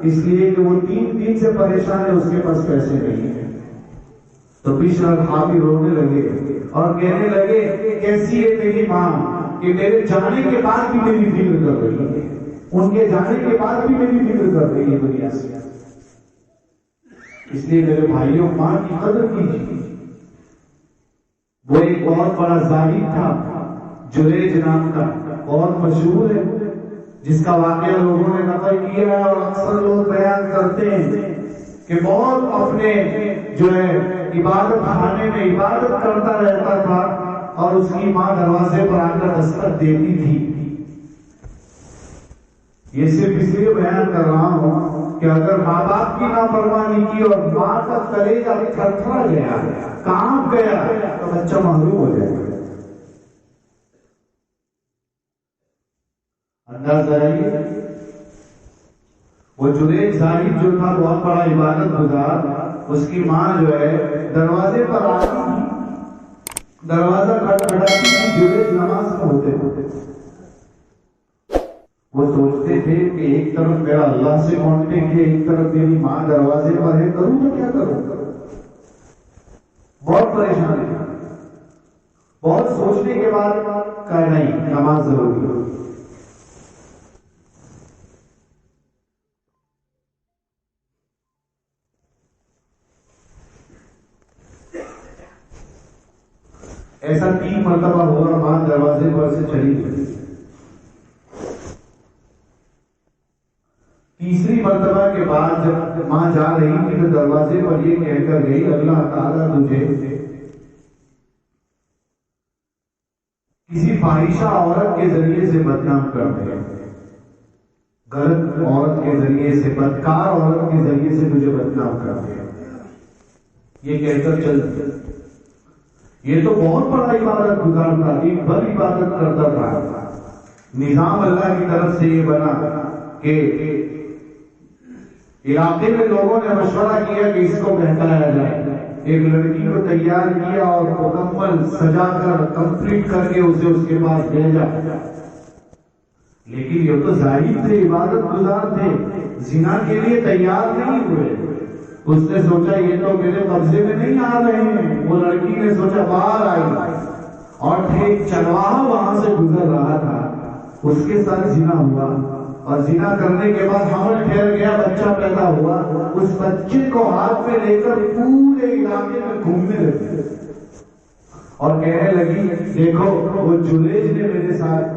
اس لیے کہ وہ 3 دن سے پریشان ہے، اس کے پاس پیسے نہیں ہیں. تو بشر الحافی رونے لگے اور کہنے لگے کیسی ہے میری ماں کہ میرے جانے کے بعد بھی میری فکر کر رہی ہے، ان کے جانے کے بعد بھی میری فکر کر رہی ہے دنیا سے. اس لیے میرے بھائیوں، ماں کی قدر کیجیے. وہ ایک بہت بڑا زاہد تھا، جریج نام کا، بہت مشہور ہے، جس کا واقعہ لوگوں نے نقل کیا ہے اور اکثر لوگ بیان کرتے ہیں کہ بہت اپنے جو ہے عبادت خانے میں عبادت کرتا رہتا تھا اور اس کی ماں دروازے پر آ کر دستک دیتی تھی. یہ صرف اس لیے بیان کر رہا ہوں کہ اگر ماں باپ کی نافرمانی کی اور ماں کا کلیجہ تھرتھرا گیا، کانپ گیا، تو بچہ محروم ہو جائے گا. اندازہ ہے وہ جریج زاہد جو تھا بہت بڑا عبادت گزار، اس کی ماں جو ہے دروازے پر آتی تھی، دروازہ کھٹکھٹاتی تھی. جریج نماز میں ہوتے تھے. وہ سوچتے تھے کہ ایک طرف میرا اللہ سے کانٹیکٹ ہے، ایک طرف میری ماں دروازے پر ہے، کروں تو کیا کروں. بہت پریشان ہے. بہت سوچنے کے بعد کہا نہیں، نماز ضروری ہے. ایسا 3 مرتبہ ہوا. ماں دروازے پر سے چلی گئی. تیسری مرتبہ کے بعد جب ماں جا رہی تھی تو دروازے پر یہ کہہ کر گئی اللہ تعالیٰ تجھے کسی فاحشہ عورت کے ذریعے سے بدنام کر دے، غلط عورت کے ذریعے سے، بدکار عورت کے ذریعے سے تجھے بدنام کر دے. یہ کہہ کر چل. یہ تو بہت بڑا عبادت گزار تھا، دن بھر عبادت کرتا تھا. نظام اللہ کی طرف سے یہ بنا کہ علاقے میں لوگوں نے مشورہ کیا کہ اس کو بہتایا جائے. ایک لڑکی کو تیار کیا اور مکمل سجا کر کمپلیٹ کر کے اسے اس کے پاس بھیجا. لیکن یہ تو ظاہر تھے، عبادت گزار تھے، زنا کے لیے تیار نہیں ہوئے. اس نے سوچا یہ تو میرے قبضے میں نہیں آ رہے ہیں. وہ لڑکی نے سوچا باہر آئی چرواہا وہاں سے گزر رہا تھا، اس کے ساتھ زنا ہوا، اور زنا کرنے کے بعد حمل ٹھہر گیا، بچہ پیدا ہوا، اس بچے کو ہاتھ میں لے کر پورے علاقے میں گھومنے لگی اور کہنے لگی دیکھو وہ جلیج نے میرے ساتھ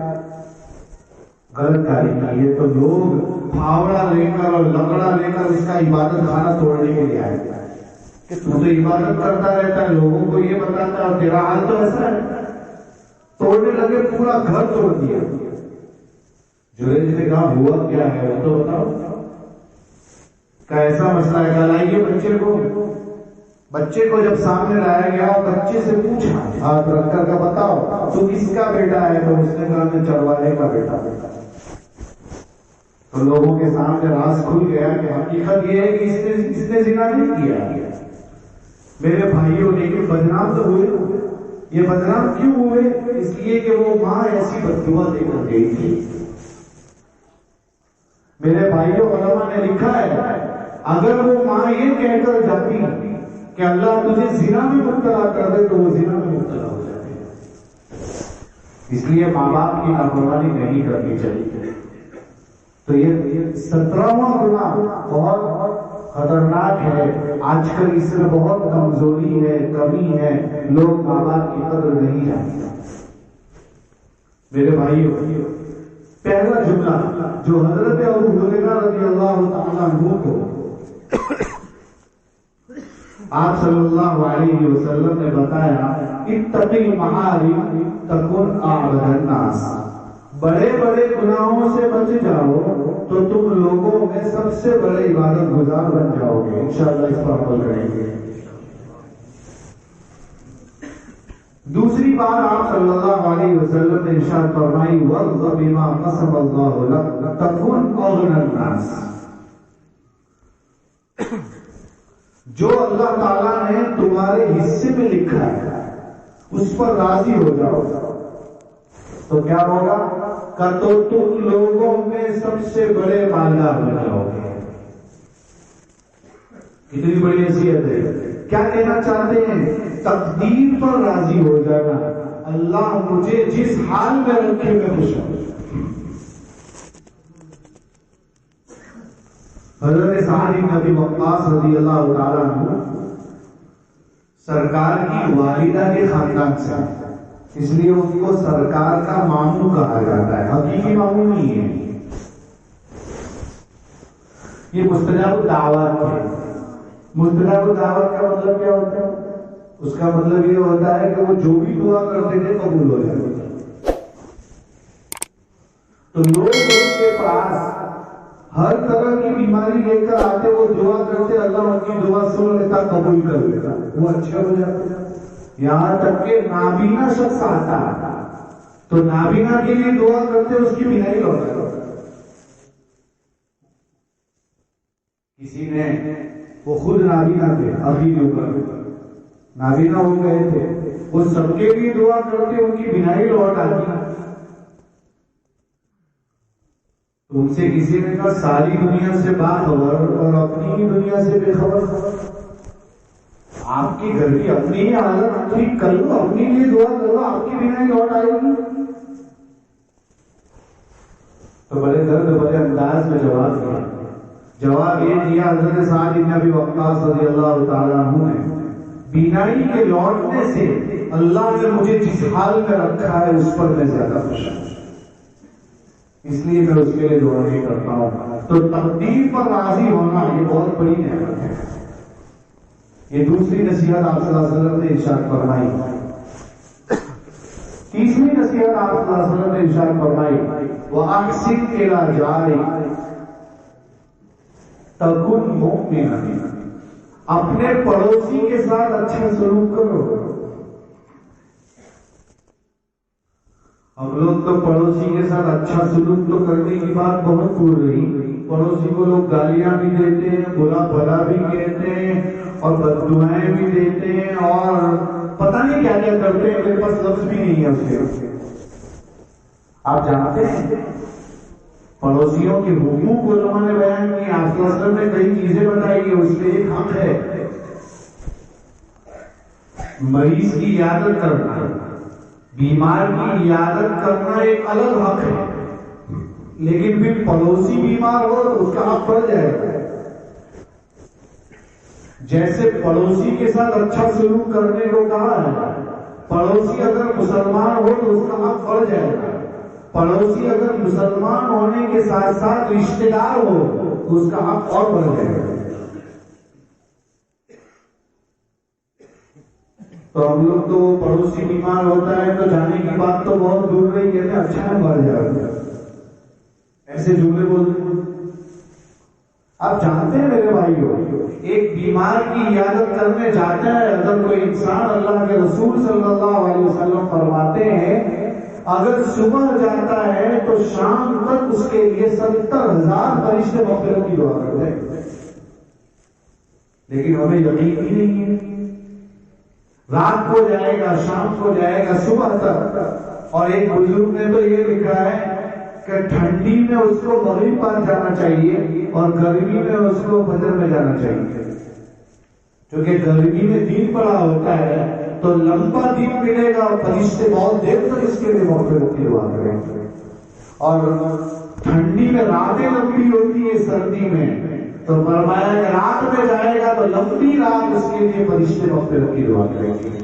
غلط کاری کی، یہ تو لوگ پھاوڑا لے کر اور لکڑا لے کر اس کا عبادت خانہ توڑنے کے لیے آئے کہ تو عبادت کرتا رہتا ہے، لوگوں کو یہ بتاتا ہے، اور تیرا حال تو ایسا ہے۔ توڑنے لگے، پورا گھر توڑ دیا۔ جلیج نے کہا ہوا کیا ہے وہ تو بتاؤ، کیسا مسئلہ ہے؟ کہا لائیے بچے کو جب سامنے لایا گیا، بچے سے پوچھا ہاتھ رکھ کر کا بتاؤ تو کس کا بیٹا ہے؟ تو اس نے کہا میں چرواہے کا بیٹا۔ تو لوگوں کے سامنے راز کھل گیا کہ حقیقت یہ ہے کہ اس نے زنا نہیں کیا۔ میرے بھائیوں لیکن بدنام تو ہوئے۔ یہ بدنام کیوں ہوئے؟ اس لیے کہ وہ ماں ایسی بددعا دے کر گئی تھی۔ میرے بھائیوں، علماء نے لکھا ہے اگر وہ ماں یہ کہہ کر جاتی کہ اللہ تجھے زنا میں مبتلا کر دے تو وہ زنا میں مبتلا ہو جاتے۔ اس لیے ماں باپ کی نافرمانی نہیں کرنی چاہیے۔ تو یہ 17واں گناہ بہت خطرناک ہے۔ آج کل اس میں بہت کمزوری ہے، کمی ہے، لوگ ماں باپ کی قدر نہیں جانتے۔ میرے بھائیوں، پہلا جملہ جو حضرت ابو ہریرہ رضی اللہ تعالیٰ عنہ کو آپ صلی اللہ علیہ وسلم نے بتایا، اتق المحارم تکن اعبد الناس، بڑے بڑے گناہوں سے بچ جاؤ تو تم لوگوں میں سب سے بڑے عبادت گزار بن جاؤ گے۔ انشاءاللہ اس پر عمل کریں گے۔ دوسری بار آپ صلی اللہ علیہ وسلم نے ارشاد فرمائی، وَارْضَ بِمَا قَسَمَ اللَّهُ لَكَ تَكُنْ أَغْنَى النَّاسِ، جو اللہ تعالیٰ نے تمہارے حصے میں لکھا ہے اس پر راضی ہو جاؤ تو کیا ہوگا؟ کہ تو تم لوگوں میں سب سے بڑے مالدار بن جاؤ گے۔ کتنی بڑی نصیحت ہے! کیا کہنا چاہتے ہیں؟ تقدیر پر راضی ہو جانا، اللہ مجھے جس حال میں رکھے میں خوش ہوں۔ حضرت سعد بن ابی وقاص رضی اللہ تعالیٰ عنہ سرکار کی والدہ کے خاندان سے، اس لیے ان کو سرکار کا ماموں کہا جاتا ہے، حقیقی ماموں نہیں ہے۔ یہ مستجاب الدعوات ہے۔ مستجاب الدعوت کا مطلب کیا ہوتا ہے؟ اس کا مطلب یہ ہوتا ہے کہ وہ جو بھی دعا کرتے تھے قبول ہو جاتے تھے۔ تو لوگ ان کے پاس ہر طرح کی بیماری لے کر آتے، وہ دعا کرتے، اللہ ان کی دعا سن لیتا، قبول کر لیتا، وہ اچھا ہو جاتا۔ یہاں تک کہ نابینا شخص آتا تو نابینا کے لیے دعا کرتے، اس کی بینائی لوٹا۔ کسی نے، وہ خود نابینا تھے، ابھی نابینا ہو گئے تھے، وہ سب کے لیے دعا کرتے، ان کی بینائی لوٹ آتی۔ ان سے کسی نے کہا ساری دنیا سے باخبر اور اپنی ہی دنیا سے بے خبر، آپ کی گھر کی اپنی ہی حالت ٹھیک کر لو، اپنی لیے دعا کرو، آپ کی بینائی لوٹ آئے گی۔ تو بڑے درد بڑے انداز میں جواب یہ دیا حضرت سعد بن ابی وقاص رضی اللہ تعالیٰ عنہ نے، بینائی کے لوٹنے سے اللہ نے مجھے جس حال میں رکھا ہے اس پر میں زیادہ خوش ہوں، اس لیے میں اس کے لیے دعا نہیں کرتا ہوں۔ تو تقدیر پر راضی ہونا یہ بہت بڑی نعمت ہے۔ یہ دوسری نصیحت آپ صلی اللہ علیہ وسلم نے ارشاد فرمائی۔ تیسری نصیحت آپ صلی اللہ علیہ وسلم نے ارشاد فرمائی، وَأَحْسِنْ إِلَىٰ جَارِكَ تَكُنْ مُؤْمِنًا، اپنے پڑوسی کے ساتھ اچھا سلوک کرو۔ ہم لوگ تو پڑوسی کے ساتھ اچھا سلوک تو کرنے کی بات بہت دور رہی، پڑوسی کو لوگ گالیاں بھی دیتے ہیں، برا بھلا بھی کہتے ہیں، اور بددعائیں بھی دیتے ہیں، اور پتہ نہیں کیا کیا کرتے ہیں، میرے پاس لفظ بھی نہیں ہے اس کے۔ آپ جانتے ہیں پڑوسیوں کے حقوق علماء نے بیان کی، آپ صلی اللہ علیہ وسلم نے کئی چیزیں بتائی کہ اس میں ایک حق ہے مریض کی عیادت کرنا، بیمار کی عیادت کرنا ایک الگ حق ہے، لیکن پھر پڑوسی بیمار ہو تو اس کا حق بڑھ جائے گا۔ جیسے پڑوسی کے ساتھ اچھا سلوک کرنے کو کہا ہے، پڑوسی اگر مسلمان ہو تو اس کا حق بڑھ جائے گا۔ پڑوسی اگر مسلمان ہونے کے ساتھ ساتھ رشتے دار ہو تو اس کا حق اور بڑھ جائے گا۔ تو ہم لوگ تو پڑوسی بیمار ہوتا ہے تو جانے کی بات تو بہت دور رہی، کہتے ہیں اچھا ہے مر جائے گا، ایسے جملے بولتے ہیں۔ آپ جانتے ہیں میرے بھائیو، ایک بیمار کی عیادت کرنے جاتا ہے اگر کوئی انسان، اللہ کے رسول صلی اللہ علیہ وسلم فرماتے ہیں اگر صبح جاتا ہے تو شام تک اس کے لیے 70,000 فرشتے مغفرت کی دعا کرتے ہیں، لیکن ہمیں یقین ہی نہیں ہے۔ رات کو جائے گا، شام کو جائے گا، صبح تک۔ اور ایک بزرگ نے تو یہ لکھا ہے کہ ٹھنڈی میں اس کو مغرب پر جانا چاہیے اور گرمی میں اس کو فجر میں جانا چاہیے، کیونکہ گرمی میں دن بڑا ہوتا ہے تو لمبا دن ملے گا اور فرشتے بہت دیر تک اس کے لیے مغفرت کی دعا کریں گے، اور ٹھنڈی میں راتیں لمبی ہوتی ہے، سردی میں تو فرمایا کہ رات میں جائے گا تو لمبی رات اس کے لیے فرشتے مغفرت کی دعا کریں گے۔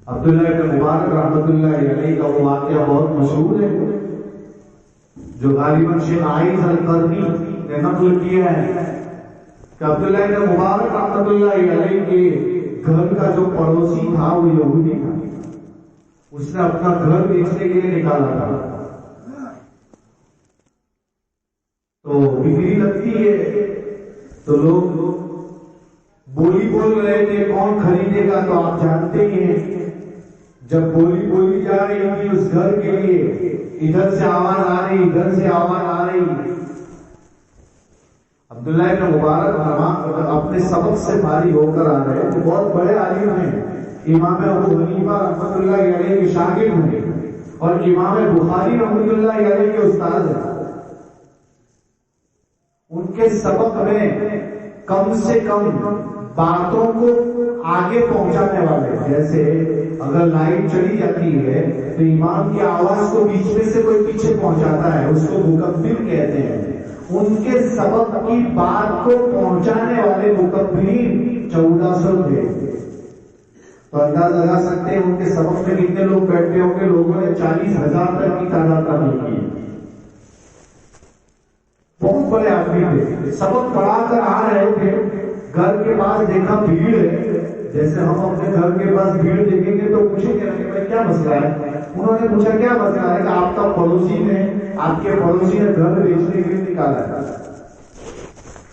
عبداللہ بن مبارک رحمۃ اللہ علیہ کا وہ واقعہ بہت مشہور ہے جو غالباً شیخ عائض القرنی نے نقل کیا ہے کہ عبداللہ بن مبارک رحمۃ اللہ علیہ کے گھر کا جو پڑوسی تھا وہ یہودی تھا، اس نے اپنا گھر بیچنے کے لیے نکالا تھا، تو بکری لگتی ہے تو لوگ بولی بول رہے تھے کون خریدے گا، تو آپ جانتے ہی ہیں جب بولی جا رہی تھی اس گھر کے لیے، ادھر سے آواز آ رہی، ادھر سے آواز آ رہی۔ عبداللہ بن مبارک اپنے سبق سے بھاری ہو کر آ رہے تھے، بہت بڑے عالم ہیں، امام ابو حنیفہ رحمۃ اللہ علیہ کے شاگرد ہیں اور امام بخاری رحمۃ اللہ علیہ کے استاد ہیں۔ ان کے سبق میں کم سے کم باتوں کو آگے پہنچانے والے، جیسے اگر لائٹ چلی جاتی ہے تو امام کی آواز کو بیچ میں سے کوئی پیچھے پہنچاتا ہے، اس کو مکبر کہتے ہیں۔ ان کے سبق کی بات کو پہنچانے والے مکبرین 1400 تھے، تو انداز لگا سکتے ہیں ان کے سبق میں کتنے لوگ بیٹھتے ہوں گے۔ لوگوں نے 40,000 تک کی تعداد تعمیر کی، بہت بڑے آدمی تھے، سبق پڑھا کر آ رہے تھے، گھر کے پاس دیکھا بھیڑ ہے، جیسے ہم اپنے گھر کے پاس بھیڑ دیکھیں گے تو پوچھیں گے کہ بھائی کیا مسئلہ ہے۔ انہوں نے پوچھا کیا مسئلہ ہے، کہ آپ کا پڑوسی نے، آپ کے پڑوسی نے گھر بیچنے کے لیے نکالا ہے،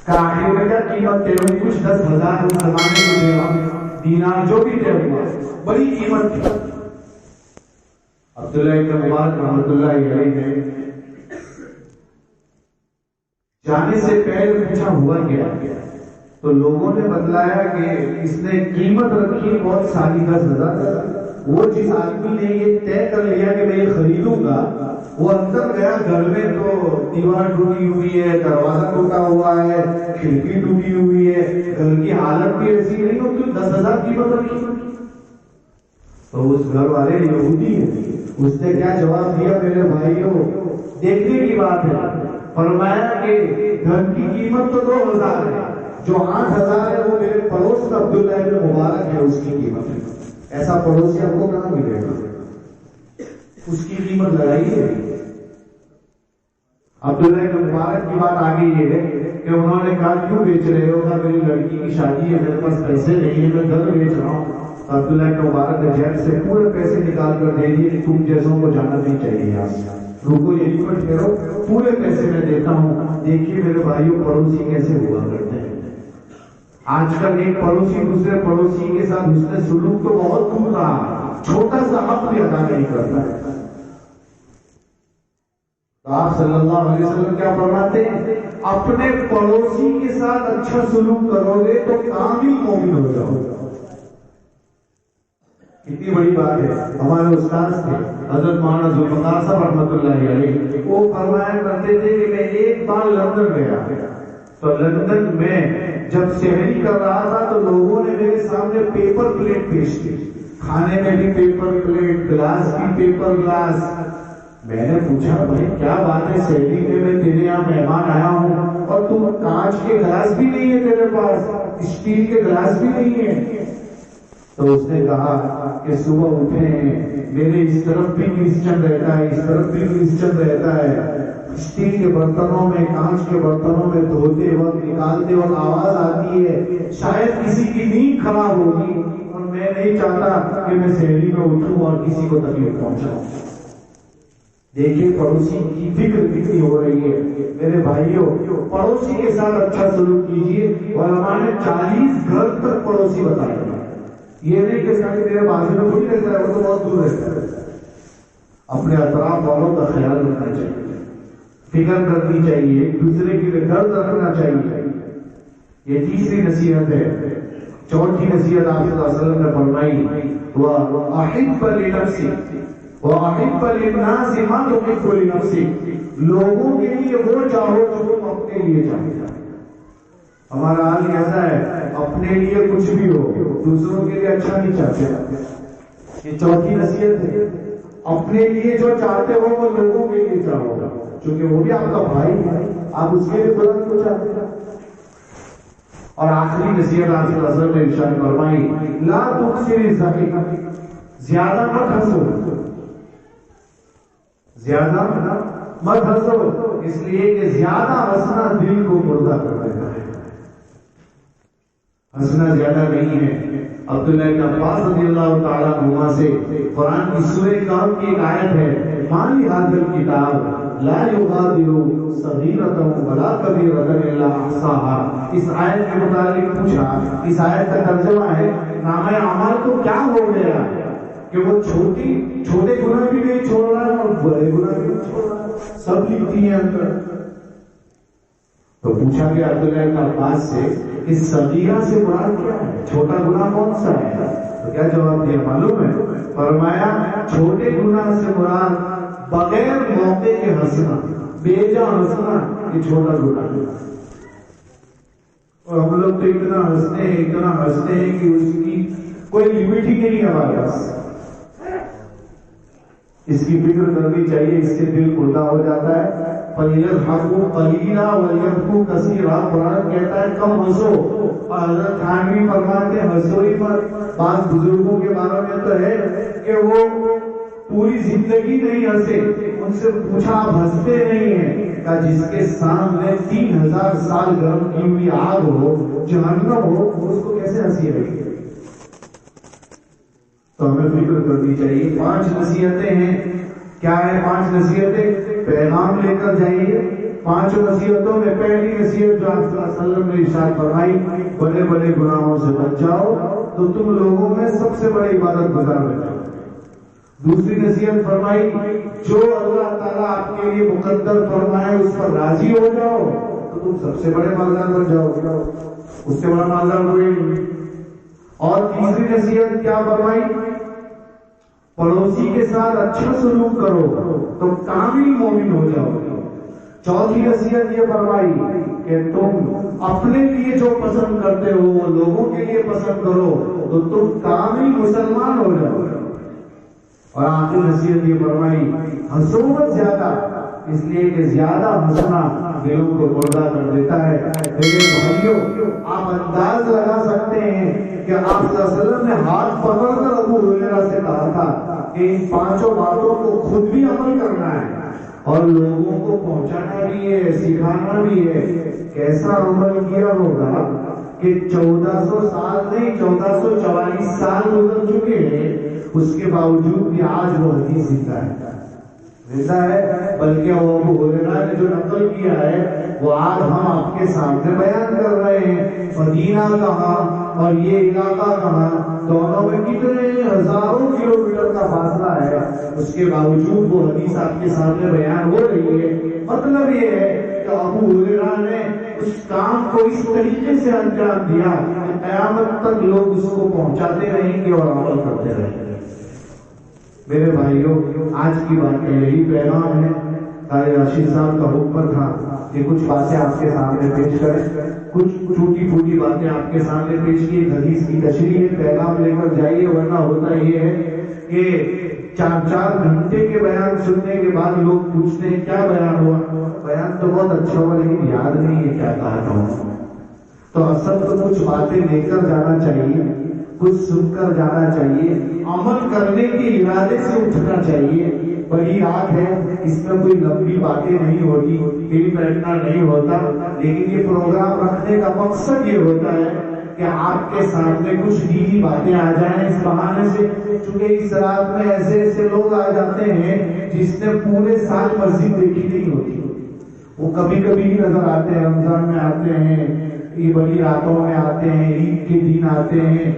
کہ آخر میں کیا قیمت دے ہوئی، کچھ 10,000 اس زمانے کو دے، دینار جو بھی دے ہوا، بڑی قیمت تھی۔ عبداللہ بن مبارک رحمۃ اللہ علیہ نے جانے سے پہلے پوچھا ہوا کیا، تو لوگوں نے بتلایا کہ اس نے قیمت رکھی بہت ساری 10,000۔ وہ جس آدمی نے یہ طے کر لیا کہ میں یہ خریدوں گا، وہ اندر گیا گھر میں تو دیوار ٹوٹی ہوئی ہے، دروازہ ٹوٹا ہوا ہے، کھڑکی ٹوٹی ہوئی ہے، گھر کی حالت بھی ایسی نہیں ہو کہ 10,000 قیمت رکھی۔ تو اس گھر والے یہودی ہیں، اس نے کیا جواب دیا میرے بھائیوں، دیکھنے کی بات ہے۔ فرمایا کہ گھر کی قیمت تو 2,000 ہے، جو 8,000 ہے وہ میرے پڑوس کا عبداللہ بن مبارک ہے، اس کی قیمت ہے۔ ایسا پڑوسی آپ کو کہاں ملے گا، اس کی قیمت لگائی ہے۔ عبداللہ بن مبارک کی بات آگے یہ ہے کہ انہوں نے کہا کیوں بیچ رہے ہو، کہا میری لڑکی کی شادی ہے، میرے پاس پیسے نہیں ہے، میں گھر بیچ رہا ہوں۔ عبداللہ بن مبارک نے جیب سے پورے پیسے نکال کر دے دیے کہ تم جیسوں کو جانا نہیں چاہیے، یہاں رکو، یہ پٹ کرو، پورے پیسے میں دیتا ہوں۔ دیکھیے میرے بھائیوں پڑوسی کیسے ہوا کرتے ہیں۔ آج کل ایک پڑوسی دوسرے پڑوسی کے ساتھ حسن سلوک تو بہت دور رہا، چھوٹا سا حق بھی ادا نہیں کرتا ہے۔ تو آپ صلی اللہ علیہ وسلم کیا فرماتے ہیں، اپنے پڑوسی کے ساتھ اچھا سلوک کرو گے تو کامل مومن ہو جاؤ گے۔ کتنی بڑی بات ہے۔ ہمارے استاد تھے حضرت مولانا ذوالفقار صاحب رحمۃ اللہ علیہ، وہ فرمایا کرتے تھے کہ میں ایک بار لندن گیا تو لندن میں جب شہری کر رہا تھا تو لوگوں نے میرے سامنے پیپر پلیٹ پیش کی، کھانے میں بھی پیپر پلیٹ، گلاس بھی پیپر گلاس. میں نے پوچھا بھائی کیا بات ہے، شہری میں تیرے یہاں مہمان آیا ہوں اور تم کانچ کے گلاس بھی نہیں ہے تیرے پاس، اسٹیل کے گلاس بھی نہیں ہے. تو اس نے کہا کہ صبح اٹھے میرے اس طرف بھی کرسچن رہتا ہے، اس طرف بھی کرسچن رہتا ہے، اسٹیل کے برتنوں میں، کانچ کے برتنوں میں دھوتے وقت، نکالتے وقت آواز آتی ہے، شاید کسی کی نیند خراب ہوگی، اور میں نہیں چاہتا کہ میں شہری میں اٹھوں اور کسی کو تکلیف پہنچاؤں. دیکھیے پڑوسی کی فکر کتنی ہو رہی ہے. میرے بھائیوں، پڑوسی کے ساتھ اچھا سلوک کیجیے. علماء نے 40 گھر تک پڑوسی بتایا. یہ نہیں کہ میرے بازو میں کوئی رہتا ہے، وہ تو بہت دور رہتا ہے. اپنے اطراف والوں کا خیال رکھنا چاہیے، فکر کرنی چاہیے، ایک دوسرے کے لیے درد رکھنا چاہیے. یہ تیسری نصیحت ہے. چوتھی نصیحت آپ صلی اللہ علیہ وسلم نے فرمائی، وَأَحِبَّ لِنَفْسِكَ وَأَحِبَّ لِلنَّاسِ مَا تُحِبُّ لِنَفْسِكَ. لوگوں کے لیے وہ چاہو جو تم اپنے لیے چاہو. ہمارا حال کیسا ہے، اپنے لیے کچھ بھی ہو، دوسروں کے لیے اچھا نہیں چاہتے. یہ چوتھی نصیحت ہے. اپنے لیے جو چاہتے ہو وہ لوگوں کے لیے چاہو، چونکہ وہ بھی آپ کا بھائی ہے، آپ اس کے لیے بلند کو چاہتے ہیں. اور آخری نصیحت آپ صلی اللہ علیہ وسلم نے ارشاد فرمائی، لا تکثر الضحك. زیادہ مت ہنسو، زیادہ مت ہنسو، اس لیے کہ زیادہ ہنسنا دل کو مردہ کر دیتا ہے. ہنسنا زیادہ نہیں ہے. عبداللہ بن عباس رضی اللہ تعالیٰ عنہما سے قرآن کی سورہ کہف کی ایک آیت ہے، ما لهذا الکتاب لا یغادر صغیرۃ ولا کبیرۃ الا احصاها. اس آیت کے متعلق پوچھا، اس آیت کا ترجمہ ہے نامہ اعمال کو کیا ہو گیا کہ وہ چھوٹے گناہ بھی نہیں چھوڑ رہا ہے اور بڑے گناہ بھی نہیں چھوڑ رہا ہے، سب لکھتی ہیں اندر. تو پوچھا گیا عبداللہ بن عباس سے، اس صغیرہ سے مراد کیا ہے، چھوٹا گناہ کون سا ہے؟ تو کیا جواب دیا معلوم ہے؟ فرمایا چھوٹے گناہ سے مراد بغیر موقع کے ہنسنا، بے جا ہنسنا، یہ چھوٹا گناہ ہے. اور ہم لوگ تو اتنا ہنستے ہیں کہ اس کی کوئی لمٹ ہی نہیں ہے ہمارے پاس. اس کی فکر کرنی چاہیے، اس سے دل مردہ ہو جاتا ہے. فَلْيَضْحَكُوا قَلِيلًا وَلْيَبْكُوا كَثِيرًا. قرآن کہتا ہے کم ہنسو، اور حضرت تھانوی فرماتے ہیں ہنسو ہی مت. بعض بزرگوں کے بارے میں تو ہے کہ وہ پوری زندگی نہیں ہنسے. ان سے پوچھا آپ ہنستے نہیں ہیں؟ کہ جس کے سامنے 3000 سال گرم کی ہوئی آگ ہو، جہنم ہو، اس کو کیسے ہنسی آئے گی؟ تو ہمیں فکر کرنی چاہیے. 5 نصیحتیں ہیں. کیا ہے 5 نصیحتیں؟ پیغام لے کر جائیے. 5 نصیحتوں میں پہلی نصیحت جو آپ صلی اللہ علیہ وسلم نے ارشاد فرمائی، بڑے بڑے گناہوں سے بچ جاؤ تو تم لوگوں میں سب سے بڑی عبادت گزار بن جاؤ. دوسری نصیحت فرمائی، جو اللہ تعالیٰ آپ کے لیے مقدر فرمائے اس پر راضی ہو جاؤ تو تم سب سے بڑے مالدار بن جاؤ، اس سے بڑا مالدار کوئی نہیں. اور تیسری نصیحت کیا فرمائی؟ پڑوسی کے ساتھ اچھا سلوک کرو تو کامل مومن ہو جاؤ. چوتھی نصیحت یہ فرمائی کہ تم اپنے لیے جو پسند کرتے ہو وہ لوگوں کے لیے پسند کرو تو تم کامل مسلمان ہو جاؤ. اور آخری نصیحت یہ فرمائی، ہنسو مت زیادہ، اس لیے کہ زیادہ ہنسنا دلوں کو مردہ کر دیتا ہے. میرے بھائیوں، آپ انداز لگا سکتے ہیں کہ آپ صلی اللہ علیہ وسلم نے ہاتھ پکڑ کر ابو ہریرہ سے کہا تھا کہ ان 5 باتوں کو خود بھی عمل کرنا ہے اور لوگوں کو پہنچانا بھی ہے، سکھانا بھی ہے. کیسا عمل کیا ہوگا کہ 1400 سال نہیں 1444 سال گزر چکے ہیں، اس کے باوجود بھی آج وہ حدیث زندہ ہے. بلکہ وہ ابو ہریرہ نے جو نقل کیا ہے وہ آج ہم آپ کے سامنے بیان کر رہے ہیں. مدینہ کہاں اور یہ علاقہ کہاں، دونوں میں کتنے ہزاروں کلومیٹر کا فاصلہ ہے، اس کے باوجود وہ حدیث آپ کے سامنے بیان ہو رہی ہے. مطلب یہ ہے کہ ابو ہریرہ نے اس کام کو اس طریقے سے انجام دیا کہ قیامت تک لوگ اس کو پہنچاتے رہیں گے اور عمل کرتے رہیں گے. میرے بھائیوں، آج کی بات کا یہی پیغام ہے. قاری راشد صاحب کا حکم تھا کہ کچھ باتیں آپ کے سامنے پیش کریں، کچھ ٹوٹی پھوٹی باتیں آپ کے سامنے پیش کی، حدیث کی تشریح پیغام لے کر جائیے، ورنہ ہوتا یہ ہے کہ 4 گھنٹے کے بیان سننے کے بعد لوگ پوچھتے ہیں کیا بیان ہوا، بیان تو بہت اچھا ہوا لیکن یاد نہیں ہے کیا کہا تھا۔ تو اصل تو کچھ باتیں لے کر جانا چاہیے، کچھ سن کر جانا چاہیے، عمل کرنے کے ارادے سے اٹھنا چاہیے۔ بڑی رات ہے، اس میں کوئی لمبی باتیں نہیں ہوتی، دل بیٹھنا نہیں ہوتا، لیکن یہ پروگرام رکھنے کا مقصد یہ ہوتا ہے کہ آپ کے سامنے کچھ نیلی باتیں آ جائیں اس بہانے سے، چونکہ اس رات میں ایسے ایسے لوگ آ جاتے ہیں جس نے پورے سال مسجد دیکھی نہیں ہوتی، وہ کبھی کبھی ہی نظر آتے ہیں، رمضان میں آتے ہیں، یہ بڑی راتوں میں آتے ہیں، عید کے دن آتے ہیں،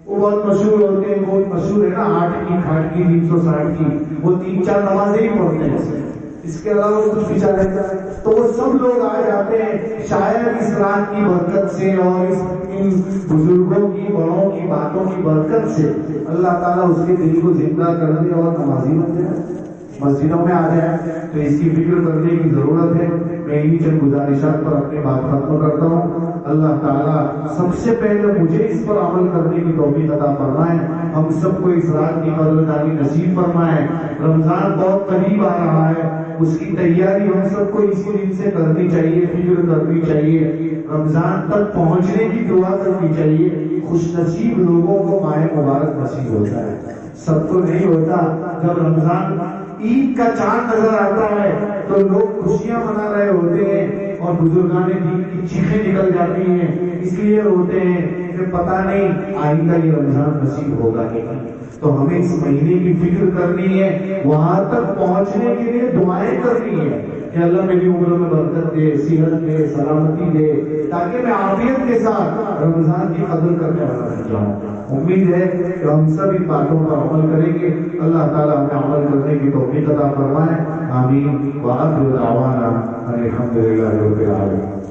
وہ بہت مشہور ہوتے ہیں، بہت مشہور ہے نا 8 کی 8 کی 360 کی، وہ 3-4 نمازیں ہی پڑھتے ہیں، اس کے علاوہ کچھ بھی چاہ رہتا ہے، تو وہ سب لوگ آ جاتے ہیں۔ شاید اس رات کی برکت سے اور ان بزرگوں کی بڑوں کی باتوں کی برکت سے اللہ تعالیٰ اس کے دل کو زندہ کر دے اور نمازی بن جائے، مسجدوں میں آ جائے۔ تو اس کی فکر کرنے کی ضرورت ہے۔ میں انہی چند گزارشات پر اپنی بات ختم کرتا ہوں۔ اللہ تعالیٰ سب سے پہلے مجھے اس پر عمل کرنے کی توفیق عطا فرمائے، ہم سب کو اس رات کی قدردانی نصیب فرمائے۔ رمضان بہت قریب آ رہا ہے، اس کی تیاری ہم سب کو اسی دن سے کرنی چاہیے، فکر کرنی چاہیے، رمضان تک پہنچنے کی دعا کرنی چاہیے۔ خوش نصیب لوگوں کو ماہ مبارک نصیب ہوتا ہے، سب کو نہیں ہوتا۔ جب رمضان عید کا چاند نظر آتا ہے تو لوگ خوشیاں منا رہے ہوتے ہیں اور بزرگان دین کی چیخیں نکل جاتی ہیں، اس لیے روتے ہیں کہ پتہ نہیں آئندہ یہ رمضان نصیب ہوگا کہ نہیں۔ تو ہمیں اس مہینے کی فکر کرنی ہے، وہاں تک پہنچنے کے لیے دعائیں کرنی ہے کہ اللہ میری عمروں میں برکت دے، صحت دے، سلامتی دے، تاکہ میں عافیت کے ساتھ رمضان کی قدر کرنے والا بن جاؤں۔ امید ہے کہ ہم سب ان باتوں پر عمل کریں گے، اللہ تعالیٰ ہمیں عمل کرنے کی توفیق عطا فرمائے، آمین۔ وآخر دعوانا الحمدللہ رب العالمین۔